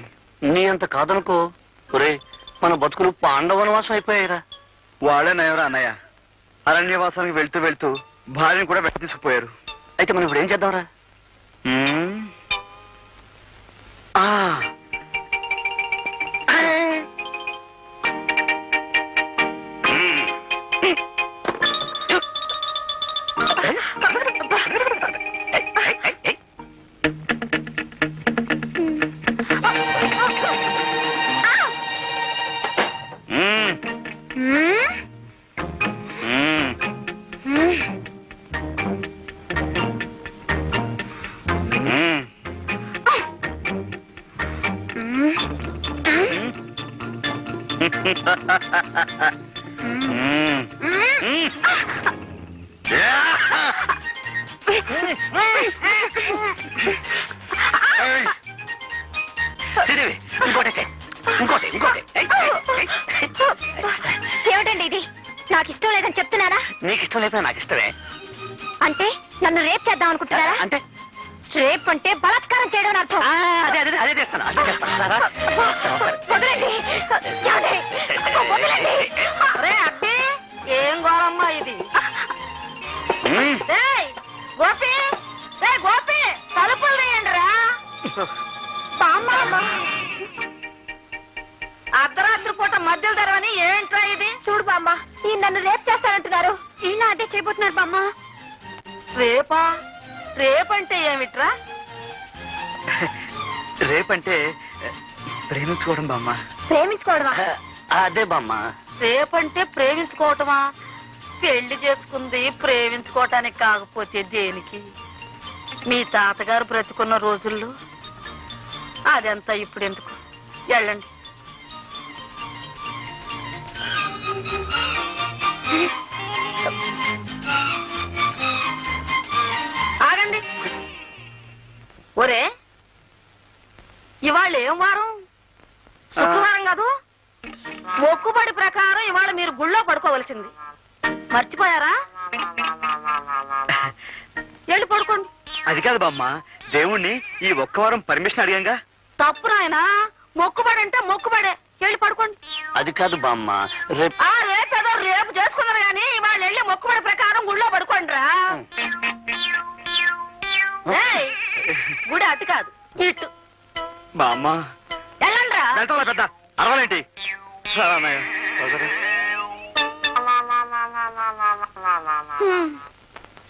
నీ అంత కాదనుకో. ఒరే, మన బతుకులు పాండవనవాసం అయిపోయాయిరా. వాళ్ళే నయవరా అన్నయ్య. అరణ్యవాసానికి వెళ్తూ వెళ్తూ భార్యను కూడా వెంట తీసుకుపోయారు. అయితే మనం ఇప్పుడు ఏం చేద్దాంరా? ఆ, శ్రీదేవి, ఇంకోటి ఇంకోటి ఇంకోటి. ఏమిటండి ఇది? నాకు ఇష్టం లేదని చెప్తున్నారా? నీకు ఇష్టం లేకపోతే నాకు ఇష్టమే. అంటే నన్ను రేప్ చేద్దాం అనుకుంటున్నారా? అంటే రేప్ అంటే బలాత్కారం చేయడం అని అర్థం. అదే అదే అదే చేస్తాను, అదే చేస్తాను. రా, రా. వదలండి. ఏమండి? వదలండి. అరే అబ్బే, ఏం గోరమ్మా ఇది? రేయ్, గోపి, రేయ్ గోపి, తలుపులు తీయండి రా. బామ్మ, అర్ధరాత్రి పూట మధ్యలో తెరవని ఏంట్రా ఇది? చూడు బామ్మ, ఈ నన్ను రేప్ చేస్తానంటున్నారు. ఈయన అదే చేయబోతున్నారు బామ్మ. రేపా? రేపంటే ఏమిట్రా? రేపంటే ప్రేమించుకోవడం బామ్మ. ప్రేమించుకోవడమా? అదే బామ్మ. రేపంటే ప్రేమించుకోవటమా? పెళ్లి చేసుకుంది ప్రేమించుకోవటానికి కాకపోతే దేనికి? మీ తాతగారు బ్రతుకున్న రోజుల్లో అదంతా ఇప్పుడు ఎందుకు? వెళ్ళండి. ఆగండి. ఒరే, ఇవాళ ఏం వారం? శుక్రవారం కాదు? మొక్కుబడి ప్రకారం ఇవాళ మీరు గుళ్ళో పడుకోవలసింది. మర్చిపోయారా? వెళ్ళి పడుకోండి. అది కాదు బామ్మ, దేవుణ్ణి ఈ ఒక్క వారం పర్మిషన్ అడిగాంగా. తప్పు నాయనా, మొక్కుబడి అంటే మొక్కుబడే. వెళ్ళి పడుకోండి. అది కాదు బామ్మ, రేపు రేపేదో రేపు చేసుకున్నారు కానీ ఇవాళ వెళ్ళి మొక్కుబడి ప్రకారం గుళ్ళో పడుకోండి రా. ఏయ్, గుడి అటు కాదు ఇటు. బామ్మ వెళ్ళండి రా. వెళ్తా పెద్ద అరవాలేంటి? అన్నయ్య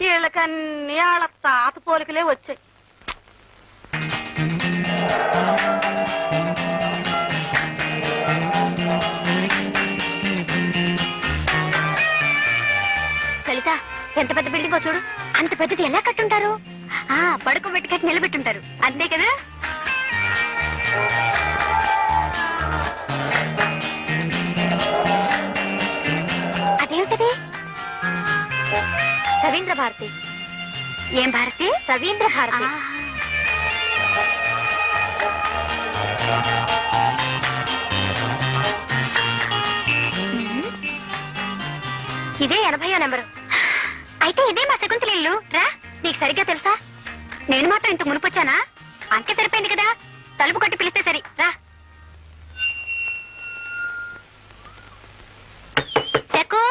వీళ్ళకన్నీ వాళ్ళ తాత పోలికలే వచ్చాయి. లలిత, ఎంత పెద్ద బిల్డింగో చూడు. అంత పెద్దది ఎలా కట్టుంటారు? పడుకోబెట్టి కట్టి నిలబెట్టుంటారు, అంతే కదా? అదేమిటది? రవీంద్ర భారతి. ఏం భారతి? రవీంద్ర భారతి. ఇదే 80వ నెంబరు. అయితే ఇదే మా శకుంతల ఇల్లు. రా, నీకు సరిగ్గా తెలుసా? నేను మాత్రం ఇంత మునిపొచ్చానా? అంతే సరిపోయింది కదా. తలుపు కొట్టి పిలిస్తే సరి. రా. శకు,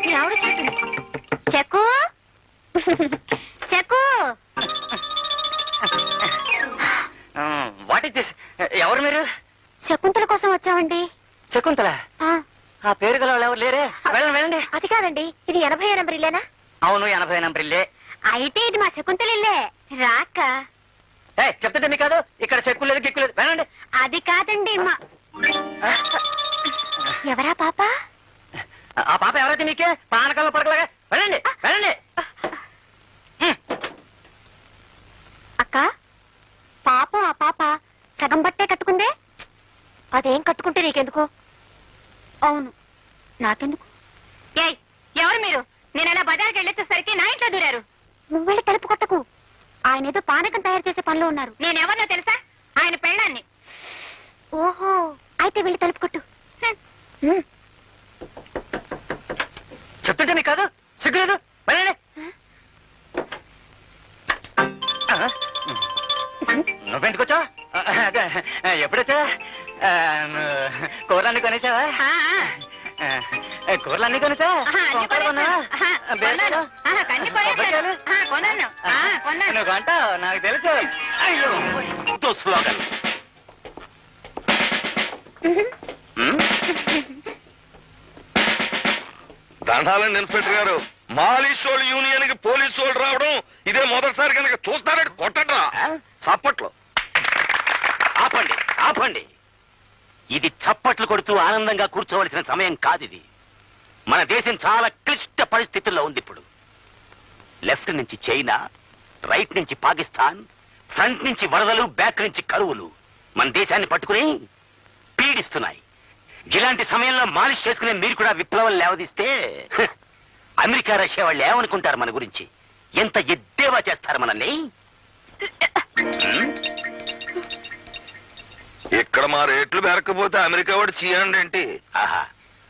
నీ ఆవిడ చూస్తుంది. Shaku, Shaku. What is this? ఎవరు మీరు? శకుంతల కోసం వచ్చామండి. శకుంతల? ఆ పేరు గల వాళ్ళు ఎవరు లేరే? వెళ్ళండి వెళ్ళండి. అది కాదండి, ఇది 80వ నెంబర్ ఇల్లేనా? అవును, 80 నెంబర్ ఇల్లే. అయితే ఇది మా శకుంతల ఇల్లే. రాక చెప్తుంటే మీకు కాదు, ఇక్కడ చెక్కు లేదు గిక్కు లేదు. వెళ్ళండి. అది కాదండి మా. ఎవరా పాప? ఆ పాప ఎవరైతే మీకే పానకాల్లో పడకలాగా. వెళ్ళండి వెళ్ళండి. అక్క, పాపం ఆ పాప సగం బట్టే కట్టుకుందే. అదేం కట్టుకుంటే నీకెందుకు? అవును, నాకెందుకు? ఏయ్, ఎవరు మీరు? నేను అలా బజార్కి వెళ్ళొచ్చేసరికి నా ఇంట్లో దూరారు. నువ్వు వెళ్ళి తలుపు కొట్టకు. ఆయన ఏదో పానకం తయారు చేసే పనిలో ఉన్నారు. నేనెవరినో తెలుసా? ఆయన పెళ్ళాన్ని. ఓహో, అయితే వెళ్ళి తలుపు కొట్టు. చెప్తుంటే నీకు కాదు సిగ్గులేదు పని నువ్వెందుకు వచ్చావు ఎప్పుడొచ్చా కూరలన్నీ కొనేసావా కూరలన్నీ కొనేసా నువ్వు కొంటావు నాకు తెలుసు అయ్యో స్లోగన్ దండాలండి ఇన్స్పెక్టర్ గారు, మాలిష్ వాళ్ళు యూనియన్ కి పోలీసు వాళ్ళు రావడం ఇదే మొదటిసారి కనుక చూస్తారంటే కొట్టడ్రా చప్పట్లో. ఆపండి ఆపండి, ఇది చప్పట్లు కొడుతూ ఆనందంగా కూర్చోవలసిన సమయం కాదిది. మన దేశం చాలా క్లిష్ట పరిస్థితుల్లో ఉంది ఇప్పుడు. లెఫ్ట్ నుంచి చైనా, రైట్ నుంచి పాకిస్తాన్, ఫ్రంట్ నుంచి వరదలు, బ్యాక్ నుంచి కరువులు మన దేశాన్ని పట్టుకుని పీడిస్తున్నాయి. ఇలాంటి సమయంలో మాలిష్ చేసుకునే మీరు కూడా విప్లవం లేవదీస్తే అమెరికా రష్యా వాళ్ళు ఏమనుకుంటారు మన గురించి? ఎంత ఎద్దేవా చేస్తారు మనల్ని? ఇక్కడ మా రేట్లు పెరగకపోతే అమెరికా వాడు చీయండి ఏంటి? ఆహా,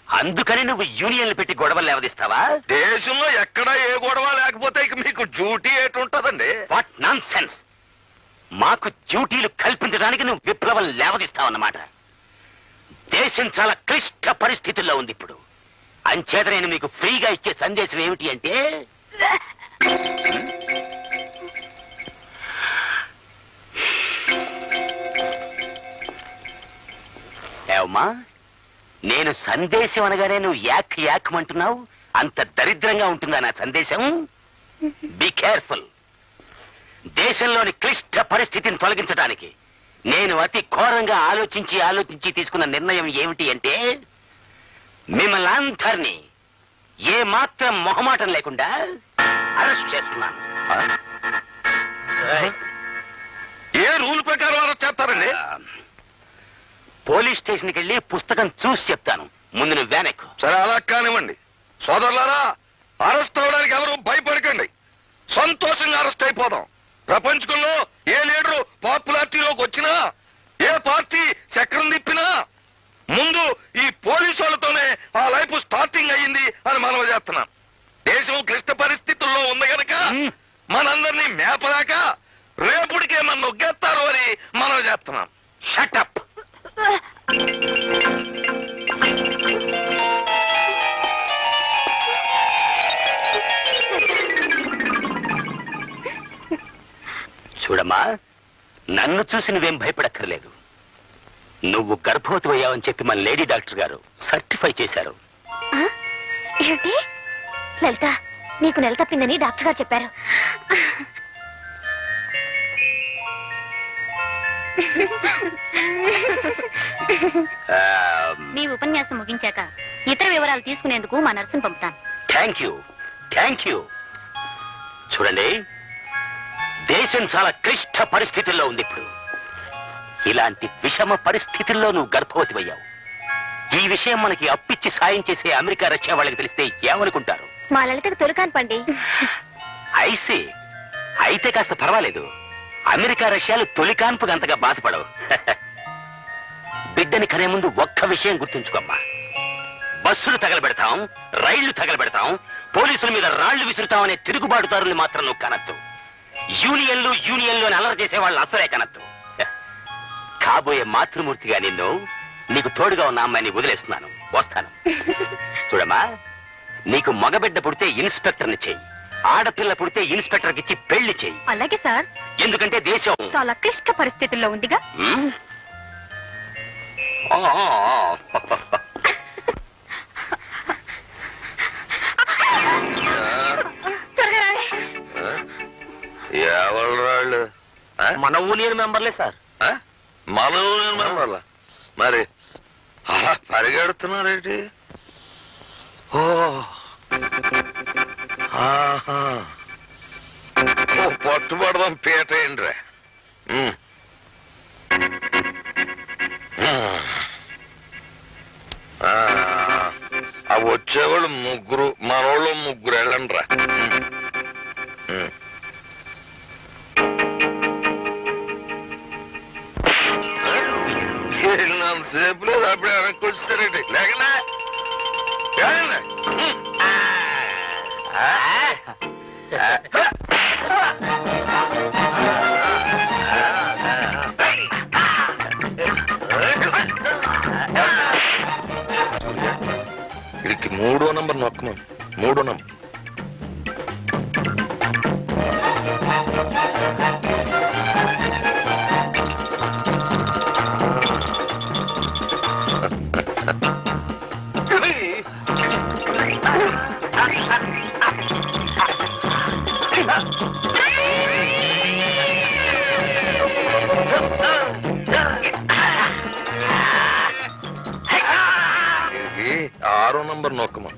అందుకని నువ్వు యూనియన్లు పెట్టి గొడవలు లేవదీస్తావా? దేశంలో ఎక్కడా ఏ గొడవ లేకపోతే ఇక మీకు డ్యూటీ ఏటుంటదండి? What nonsense! మాకు డ్యూటీలు కల్పించడానికి నువ్వు విప్లవం లేవదీస్తావన్నమాట. దేశం చాలా క్లిష్ట పరిస్థితుల్లో ఉంది ఇప్పుడు. అంచేత నేను మీకు ఫ్రీగా ఇచ్చే సందేశం ఏమిటి అంటే, ఏవమ్మా, నేను సందేశం అనగానే నువ్వు యాక్ యాక్మంటున్నావు. అంత దరిద్రంగా ఉంటుందా నా సందేశం? Be careful. దేశంలోని క్లిష్ట పరిస్థితిని తొలగించడానికి నేను అతి ఘోరంగా ఆలోచించి తీసుకున్న నిర్ణయం ఏమిటి అంటే, మిమ్మల్ని అందరినీ ఏ మాత్రం మొహమాటం లేకుండా అరెస్ట్ చేస్తున్నాను. ఏ రూల్ ప్రకారం అరెస్ట్ చేస్తారండి? పోలీస్ స్టేషన్కి వెళ్ళి పుస్తకం చూసి చెప్తాను. ముందు నువ్వు వెనక్కు. సరే అలా కానివ్వండి. సోదరులారా, అరెస్ట్ అవడానికి ఎవరు భయపడకండి. సంతోషంగా అరెస్ట్ అయిపోదాం. ప్రపంచంలో ఏ లీడరు పాపులారిటీలోకి వచ్చినా, ఏ పార్టీ చక్రం తిప్పినా ముందు ఈ పోలీసు వాళ్ళతోనే ఆ లైఫ్ స్టార్టింగ్ అయ్యింది అని మనం చేస్తున్నాం. దేశం క్లిష్ట పరిస్థితుల్లో ఉంది గనక మనందరినీ మేపలేక రేపుడికే మన నొగ్గేస్తారు అని మనం చేస్తున్నాం. షటప్! చూడమ్మా, నన్ను చూసి నువ్వేం భయపడక్కర్లేదు. నువ్వు గర్భవతి అయ్యావని చెప్పి మన లేడీ డాక్టర్ గారు సర్టిఫై చేశారు. ఏమిటి లలిత, నీకు నెల తప్పిందని డాక్టర్ గారు చెప్పారు. మీ ఉపన్యాసం ముగించాక ఇతర వివరాలు తీసుకునేందుకు మా నర్సును పంపుతాను. Thank you. చూడండి, దేశం చాలా క్లిష్ట పరిస్థితుల్లో ఉంది ఇప్పుడు. ఇలాంటి విషమ పరిస్థితుల్లో నువ్వు గర్భవతి అయ్యావు. ఈ విషయం మనకి అప్పిచ్చి సాయం చేసే అమెరికా రష్యా వాళ్ళకి తెలిస్తే ఏమనుకుంటారు? మా లలితకు తొలికాను పండి. ఐసీ అయితే కాస్త పర్వాలేదు. అమెరికా రష్యాలు తొలికాన్పుగా అంతగా బాధపడవు. బిడ్డని కనే ముందు ఒక్క విషయం గుర్తుంచుకోమ్మా. బస్సులు తగలబెడతాం, రైళ్లు తగలబెడతాం, పోలీసుల మీద రాళ్లు విసురుతాం అనే తిరుగుబాటుదారుల్ని మాత్రం నువ్వు కనద్దు. యూనియన్లు అని అల్లరి చేసే వాళ్ళు అసలే కనద్దు. కాబోయే మాతృమూర్తిగా నీకు తోడుగా ఉన్న అమ్మాయిని వదిలేస్తున్నాను. వస్తాను. చూడమ్మా, నీకు మగబిడ్డ పుడితే ఇన్స్పెక్టర్ని చెయ్యి, ఆడపిల్ల పుడితే ఇన్స్పెక్టర్కి ఇచ్చి పెళ్లి చెయ్యి. అలాగే సార్. ఎందుకంటే దేశం చాలా క్లిష్ట పరిస్థితుల్లో ఉందిగా. ఎవరు రాళ్ళు? మన యూనియన్ మెంబర్లే సార్. మన యూనియన్ మెంబర్లా? మరి అలా పరిగెడుతున్నారేంటి? ఓ పట్టుబడదాం పీట ఏంట్రా. అవి వచ్చేవాళ్ళు ముగ్గురు, మనోళ్ళు ముగ్గురు వెళ్ళండి రా. సేపు లేదు, అప్పుడే వెనక్కి వచ్చేసారేంటి? లేకనా వీడికి 3వ నంబర్ నొక్కమను. 3వ నంబర్. వీడికి 6వ నంబర్ నొక్కమను.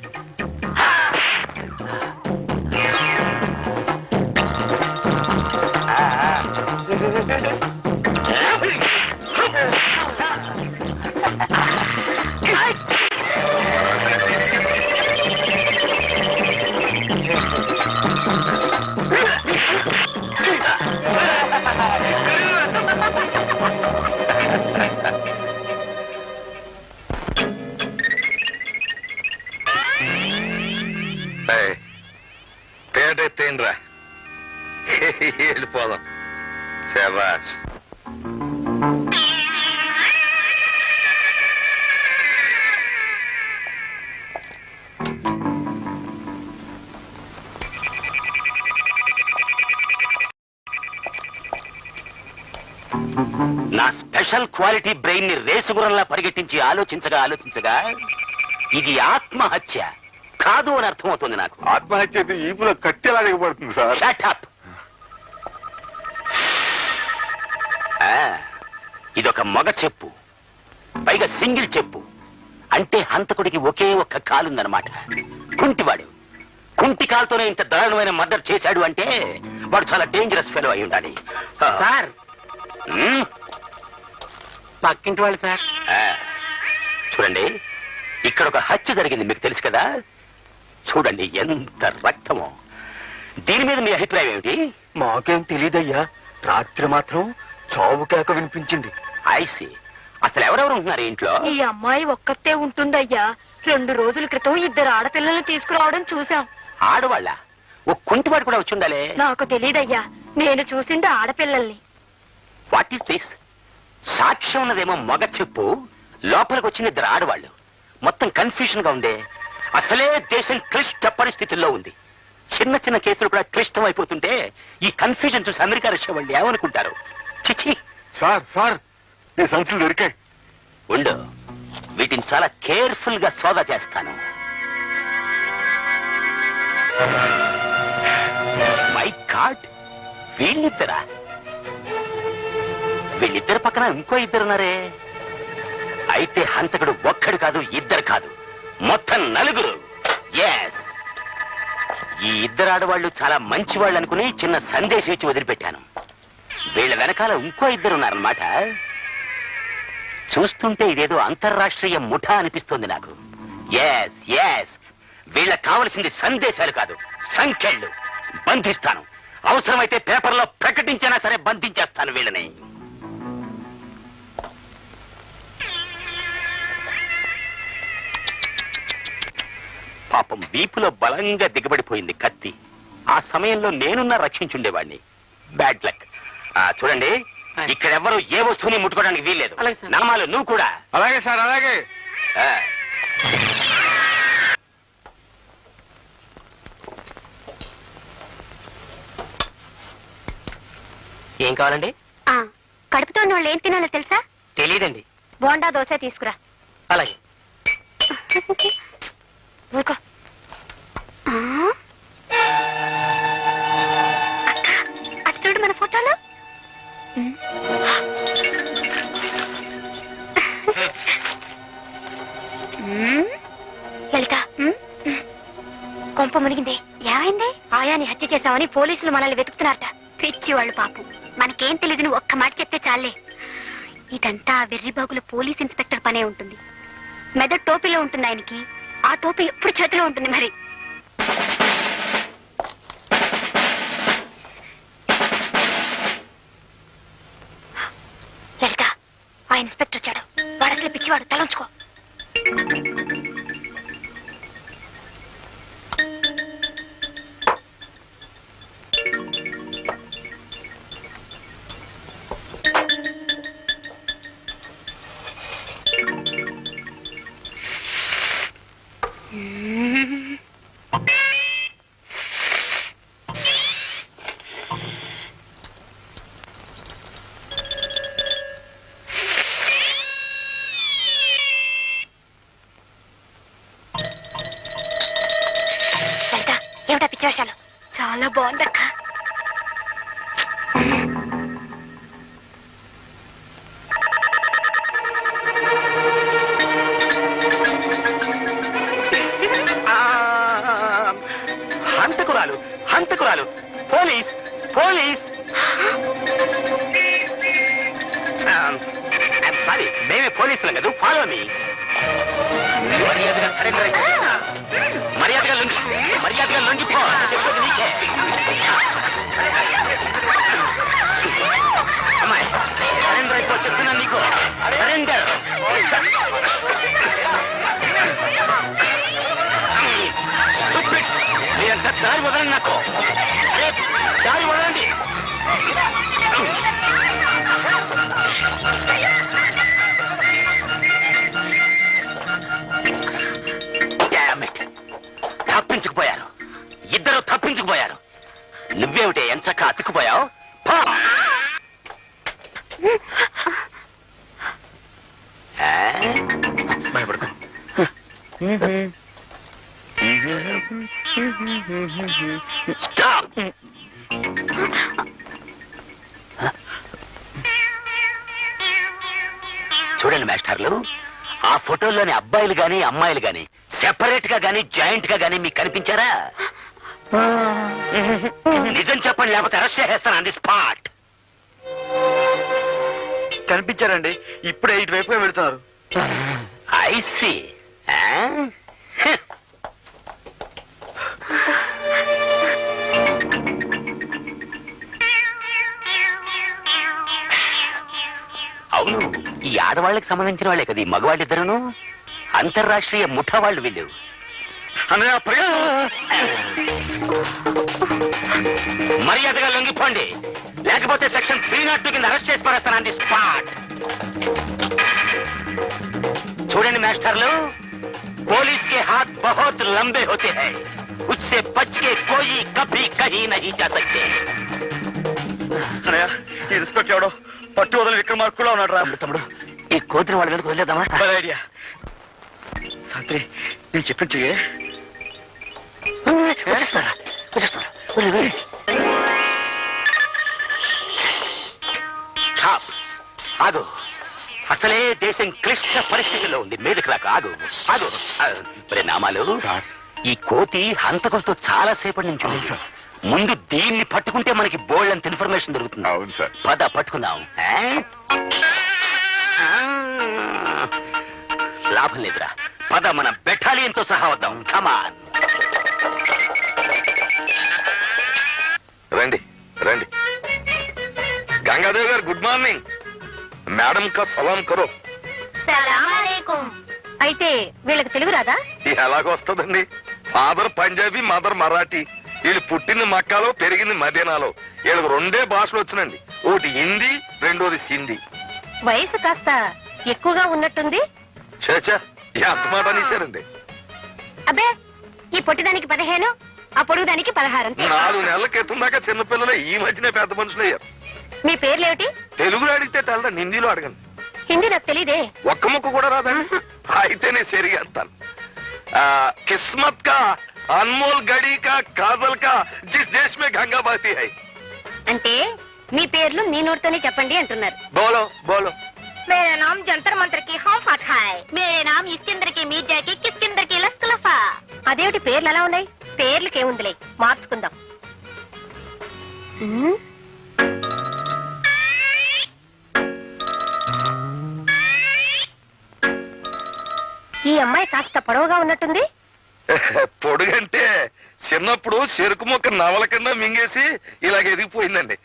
పేట ఎత్తేయండిరా, వెళ్ళిపోదాం. శబాష్. నా స్పెషల్ క్వాలిటీ బ్రెయిన్ ని రేసుగురంలా పరిగెట్టించి ఆలోచించగా ఇది ఆత్మహత్య కాదు అని అర్థమవుతుంది నాకు. ఆత్మహత్య ఈపులో కట్టెలా దిగబడుతుంది సార్. Shut up. ఇదొక మగ చెప్పు, పైగా సింగిల్ చెప్పు. అంటే హంతకుడికి ఒకే ఒక్క కాలుందనమాట. కుంటివాడు కుంటి కాలుతోనే ఇంత దారుణమైన మర్డర్ చేశాడు అంటే వాడు చాలా డేంజరస్ ఫెలో అయి ఉండాలి. సార్, పక్కింటి వాళ్ళు సార్. చూడండి, ఇక్కడ ఒక హత్య జరిగింది, మీకు తెలుసు కదా. చూడండి ఎంత రక్తమో. దీని మీద మీ అభిప్రాయం ఏమిటి? మాకేం తెలియదయ్యా, రాత్రి మాత్రం చావు కేక వినిపించింది. ఐసి. అసలు ఎవరెవరు ఉంటున్నారు ఇంట్లో? ఈ అమ్మాయి ఒక్కతే ఉంటుందయ్యా. 2 రోజుల క్రితం 2 ఆడపిల్లల్ని తీసుకురావడం చూసాం. ఆడవాళ్ళ? ఓ కుంటివాడు కూడా వచ్చి ఉండాలి. నాకు తెలీదయ్యా, నేను చూసింది ఆడపిల్లల్ని. What is this? సాక్ష్యం ఉన్నదేమో మగ చెప్పు, లోపలికి వచ్చిన 2 ఆడవాళ్ళు. మొత్తం కన్ఫ్యూజన్ గా ఉందే. అసలే దేశం క్లిష్ట పరిస్థితుల్లో ఉంది. చిన్న చిన్న కేసులు కూడా క్లిష్టం అయిపోతుంటే ఈ కన్ఫ్యూజన్ చూసి అమెరికా రష్యా వాళ్ళు ఏమనుకుంటారు? చిచి. సార్ ఈ సంచులు దొరికాయి. ఉండు, వీటిని చాలా కేర్ఫుల్ గా సోదా చేస్తాను. మై గాడ్, వీళ్ళిద్దరి పక్కన ఇంకో 2 ఉన్నారే. అయితే హంతకుడు ఒక్కడు కాదు, 2 కాదు, మొత్తం 4. ఎస్. ఈ 2 ఆడవాళ్ళు చాలా మంచి వాళ్ళు అనుకుని చిన్న సందేశం ఇచ్చి వదిలిపెట్టాను. వీళ్ళ వెనకాల ఇంకో 2 ఉన్నారన్నమాట. చూస్తుంటే ఇదేదో అంతర్రాష్ట్రీయ ముఠా అనిపిస్తుంది నాకు. Yes yes. వీళ్ళకి కావలసింది సందేశాలు కాదు, సంఖ్యలు. బంధిస్తాను. అవసరమైతే పేపర్లో ప్రకటించినా సరే బంధించేస్తాను వీళ్ళని. పాపం వీపులో బలంగా దిగబడిపోయింది కత్తి. ఆ సమయంలో నేనున్నా రక్షించుండేవాడిని. Bad luck. చూడండి, ఇక్కడెవ్వరూ ఏ వస్తువుని ముట్టుకోవడానికి వీల్లేదు. నామాలు నువ్వు కూడా. అలాగే సార్, అలాగే. ఏం కావాలండి? కడుపుతో ఉన్న వాళ్ళు ఏం తినాలో తెలుసా? తెలియదండి. బోండా దోశ తీసుకురా. అలాగే. ఊరుకో. అటు చూడు మన ఫోటోలు. లలిత, కొంప మునిగింది. ఏమైంది? ఆయాని హత్య చేశామని పోలీసులు మనల్ని వెతుకుతున్నారట. పిచ్చి వాళ్ళు పాపం. మనకేం తెలియదు, నువ్వు ఒక్క మాట చెప్తే చాలే. ఇదంతా వెర్రిబాగుల పోలీస్ ఇన్స్పెక్టర్ పనే ఉంటుంది. మెదడు టోపీలో ఉంటుంది ఆయనకి. ఆ టోపీ ఎప్పుడు చేతిలో ఉంటుంది మరి. లలిత, ఆ ఇన్స్పెక్టర్ వచ్చాడు. వాడు అసలు పిచ్చివాడు. తలంచుకో. బాగుందక్క. హంతకురాలు హంతకురాలు పోలీస్ పోలీస్ సారీ మేమే పోలీసులం కదా ఫాలో మీ మర్యాదగా సరెండర్ అయిపో మర్యాదగా లొంగిపో చెప్పేది నీకే అమ్మాయి సరెండర్ అయిపో చెప్తున్నా నీకు సరెండర్ మీరంతా దారి వదలండి నాకు దారి వదలండి తప్పించుకుపోయారు ఇద్దరు తప్పించుకుపోయారు నువ్వేమిటే ఎంచక్క అతుక్కుపోయావు భయపడకు స్టాప్ చూడండి మాస్టర్లు ఆ ఫోటోల్లోని అబ్బాయిలు గాని అమ్మాయిలు గాని సెపరేట్ గా గాని జాయింట్ గా గాని మీకు కనిపించారా నిజం చెప్పండి లేకపోతే అరెస్ట్ చేసేస్తాను ఆన్ ది స్పాట్ కనిపించారండి ఇప్పుడే ఇటువైపుగా వెళుతున్నారు ఐ సీ అవును ఈ ఆడవాళ్ళకి సంబంధించిన వాళ్ళే కదా ఈ మగవాళ్ళిద్దరును అంతర్రాష్ట్రీయ ముఠా వాళ్ళు వీళ్ళు మర్యాదగా లొంగిపోండి లేకపోతే సెక్షన్ 302 కింద అరెస్ట్ చేసి పడేస్తాను ఆన్ ది స్పాట్ చూడండి మాస్టర్లు पुलिस के हाथ बहुत लंबे होते हैं उससे बच के कोई कभी कहीं नहीं जा सकते ఈ ఇన్స్పెక్టర్ ఎవడో పట్టు వదల విక్రమార్కుల్లో ఉన్నాడు రా తమ్ముడు ఈ కోతిని వాళ్ళ మీదకి వదిలేద్దామా ఐడియా సాత్రి నేను చెప్పిన చెయ్యే వచ్చేస్తారా ఆగు అసలే దేశం క్లిష్ట పరిస్థితుల్లో ఉంది మీదకి రాక ఆగు ఆగు నామాలు ఈ కోతి హంతకులతో చాలా సేపటి నుంచి ఉంది సార్ ముందు దీన్ని పట్టుకుంటే మనకి బోల్డ్ అంత ఇన్ఫర్మేషన్ దొరుకుతుంది అవును సార్ పద పట్టుకుందాం లాభం లేదురా పద మన బెటాలియన్ తో సహా వద్దాం కమాన్ రండి రండి గంగాదేవి గారు గుడ్ మార్నింగ్ మేడం కా సలాం కరో అయితే వీళ్ళకి తెలుగు రాదా ఎలాగొస్తుందండి ఫాదర్ పంజాబీ మదర్ మరాఠీ వీళ్ళు పుట్టింది మక్కాలో పెరిగింది మదీనాలో వీళ్ళకి రెండే భాషలు వచ్చినండి ఒకటి హిందీ రెండోది సింధీ వయసు కాస్త ఎక్కువగా ఉన్నట్టుంది చేచా ఎంత మాట అనేశారండి అబ్బే ఈ పొట్టిదానికి 15 ఆ పొడుగుదానికి 16 4 నెలల క్రితం దాకా చిన్నపిల్లలు ఈ మధ్యనే పెద్ద మనుషులు అయ్యారు మీ పేర్లేమిటి తెలుగులో అడిగితే తెలదా హిందీలో అడగండి హిందీ నాకు తెలీదే ఒక్క ముక్క కూడా రాదండి అయితే నేను సరిగా అంటాను కిస్మత్ కా అన్మోల్ గడి కా కాజల్ కా జిస్ దేశ్ మే గంగా బహతీ హై అంటే మీ పేర్లు మీ నోటితోనే చెప్పండి అంటున్నారు బోలో బోలో मेरा नाम जंतर मंत्र की हौफत है मेरे नाम इस्किंदर की मीर्जा की किस्किंदर की लस्कलफा అదేమిటి పేర్లు ఎలా ఉన్నాయి పేర్లకేముందిలే మార్చుకుందాం ఈ అమ్మాయి కాస్త పొడవుగా ఉన్నట్టుంది పొడుగంటే చిన్నప్పుడు చెరుకు మొక్క నవల కింద మింగేసి ఇలాగ ఎదిగిపోయిందండి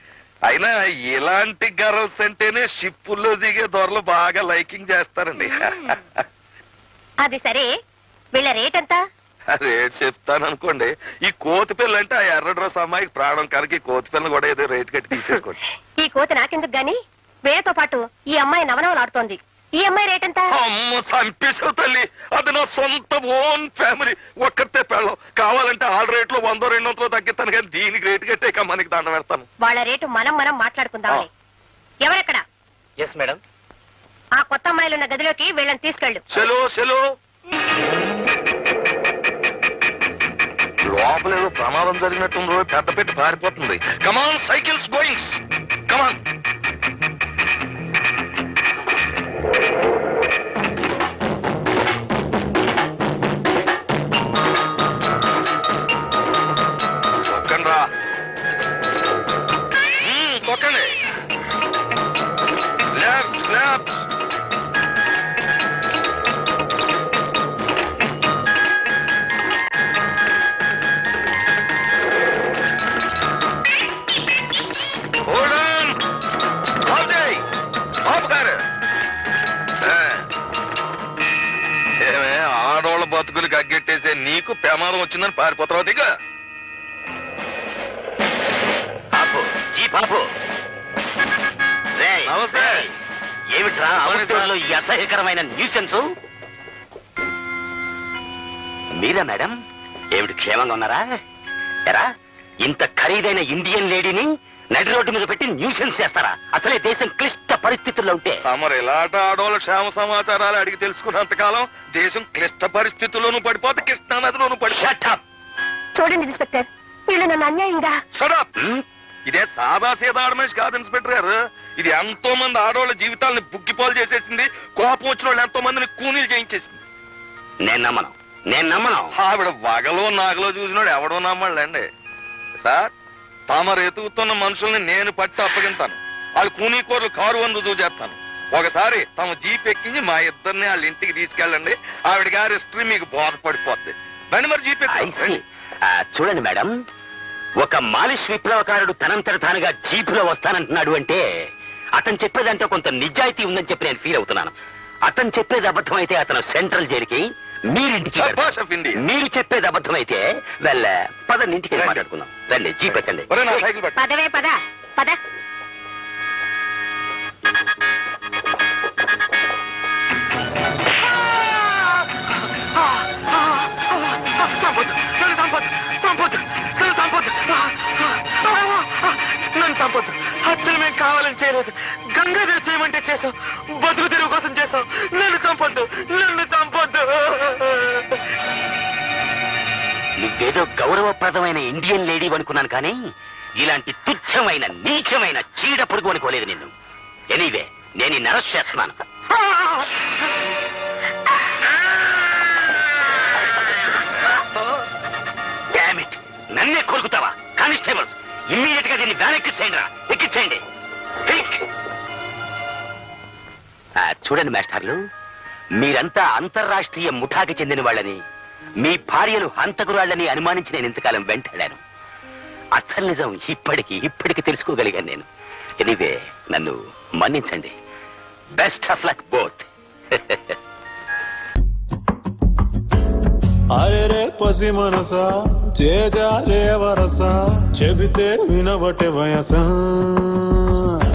అయినా ఇలాంటి గర్ల్స్ అంటేనే షిప్పుల్లో దిగే దొరలు బాగా లైకింగ్ చేస్తారండి అది సరే వీళ్ళ రేట్ ఎంత రేట్ చెప్తాను అనుకోండి ఈ కోతి పిల్ల అంటే ఆ ఎర్ర డ్రెస్ అమ్మాయికి ప్రాణం కనుక ఈ కోతి పిల్లని కూడా ఏదో రేట్ కట్టి తీసేసుకోండి ఈ కోతి నాకెందుకు గాని వీళ్ళతో పాటు ఈ అమ్మాయి నవనవలాడుతోంది ఈ అమ్మాయి రేట్ ఎంత అమ్మ చంపేసావు తల్లి అది నా సొంత ఓన్ ఫ్యామిలీ ఒక్కరితే పెళ్ళం కావాలంటే ఆల్ రేట్ లో 100-200 తగ్గిస్తాను కానీ దీనికి రేట్ కట్టే మనకి దండం పెడతాను వాళ్ళ రేటు మనం మాట్లాడుకుందాం ఎవరెక్కడ ఎస్ మేడం ఆ కొత్త అమ్మాయిలు ఉన్న గదిలోకి వీళ్ళని తీసుకెళ్ళు చలో చలో లోపల ఏదో ప్రమాదం జరిగినట్టు పెద్ద పెట్టి పారిపోతుంది. కమాన్ సైకిల్స్ గోయింగ్స్, కమాన్. తొక్కండి రా, తొక్కండి. Left left. ఏమే ఆడవాళ్ళ బతుకులు గగ్గెట్టేసే నీకు ప్రమాదం వచ్చిందని పారిపోతావు దిగ. ఆపు, జీప్ ఆపు. రేయ్, నమస్తే. రేయ్, ఏమిట్రా అమృతసరంలో ఈ అసహ్యకరమైన న్యూసెన్స్? మీరా మేడం? ఏమిటి క్షేమంగా ఉన్నారా? ఎరా, ఇంత ఖరీదైన ఇండియన్ లేడీని నడి రోడ్డు మీద పెట్టి న్యూసెన్స్ చేస్తారా? అసలే దేశం క్లిష్ట పరిస్థితుల్లో ఉంటే తమరు ఇలాంట ఆడవాళ్ళ క్షేమ సమాచారాలు అడిగి తెలుసుకున్నంత కాలం దేశం క్లిష్ట పరిస్థితుల్లోనూ పడిపోతే కృష్ణా నదిలోనూ Shut up! చూడండి ఇన్స్పెక్టర్, వీళ్ళు నన్ను అన్యాయంగా. ఇదే సాదా సీదా ఆడమనిషి కాదు ఇన్స్పెక్టర్ గారు. ఇది ఎంతో మంది ఆడవాళ్ళ జీవితాలని బుగ్గిపోలు చేసేసింది. కోపం వచ్చిన వాళ్ళు ఎంతో మందిని కూనీలు చేయించేసింది. నేను నమ్మను. ఆవిడ వగలో నాగలో చూసినాడు ఎవడో నమ్మళ్ళండి సార్. తమరు ఎతుకుతున్న మనుషుల్ని నేను పట్టి అప్పగింతాను. వాళ్ళు కూనీకోర్లు కారు అని రుజువు చేస్తాను. ఒకసారి తమ జీప్ ఎక్కించి మా ఇద్దరిని వాళ్ళ ఇంటికి తీసుకెళ్ళండి. ఆవిడ గారి హిస్టరీ మీకు బోధపడిపోద్ది. రండి మరి జీప్ ఎక్కి. చూడండి మేడం, ఒక మాలిష్ విప్లవకారుడు తనంతట తానుగా జీపులో వస్తానంటున్నాడు అంటే అతను చెప్పేదంటే కొంత నిజాయితీ ఉందని చెప్పి నేను ఫీల్ అవుతున్నాను. అతను చెప్పేది అబద్ధం అయితే అతను సెంట్రల్ జైలుకి, మీరింటికి. మీరు చెప్పేది అబద్ధం అయితే వెళ్ళ పదండి, ఇంటికి వెళ్ళి మాట్లాడుకుందాం. రండి, జీప్ ఎక్కండి. పదవే పద పద. నన్ను చంపొద్దు. హత్యలు మేము కావాలని చేయలేదు. గంగాధర్ చేయమంటే చేసాం. బతుకు తెరువు కోసం చేసాం. నన్ను చంపొద్దు. నువ్వేదో గౌరవప్రదమైన ఇండియన్ లేడీ అనుకున్నాను కానీ ఇలాంటి తుచ్చమైన నీచమైన చీడ పొడుగు అనుకోలేదు నిన్ను. ఎనీవే, నేను నిన్ను అరెస్ట్ చేస్తున్నాను. Damn it! నన్నే కొరుకుతావా? కానిస్టేబుల్స్, ఇమ్మీడియట్ గా దీన్ని వ్యాన్ ఎక్కించేయండి. చూడండి మాస్టర్లు, మీరంతా అంతర్రాష్ట్రీయ ముఠాకి చెందిన వాళ్ళని, మీ భార్యలు హంతకురాళ్ళని అనుమానించి నేను ఇంతకాలం వెంటాడాను. అసలు నిజం ఇప్పటికి తెలుసుకోగలిగాను నేను. ఎనీవే, నన్ను మన్నించండి. Best of luck both. అరే రే పసి మనసా చేజారే వరస చెబితే వినబట్టే వయస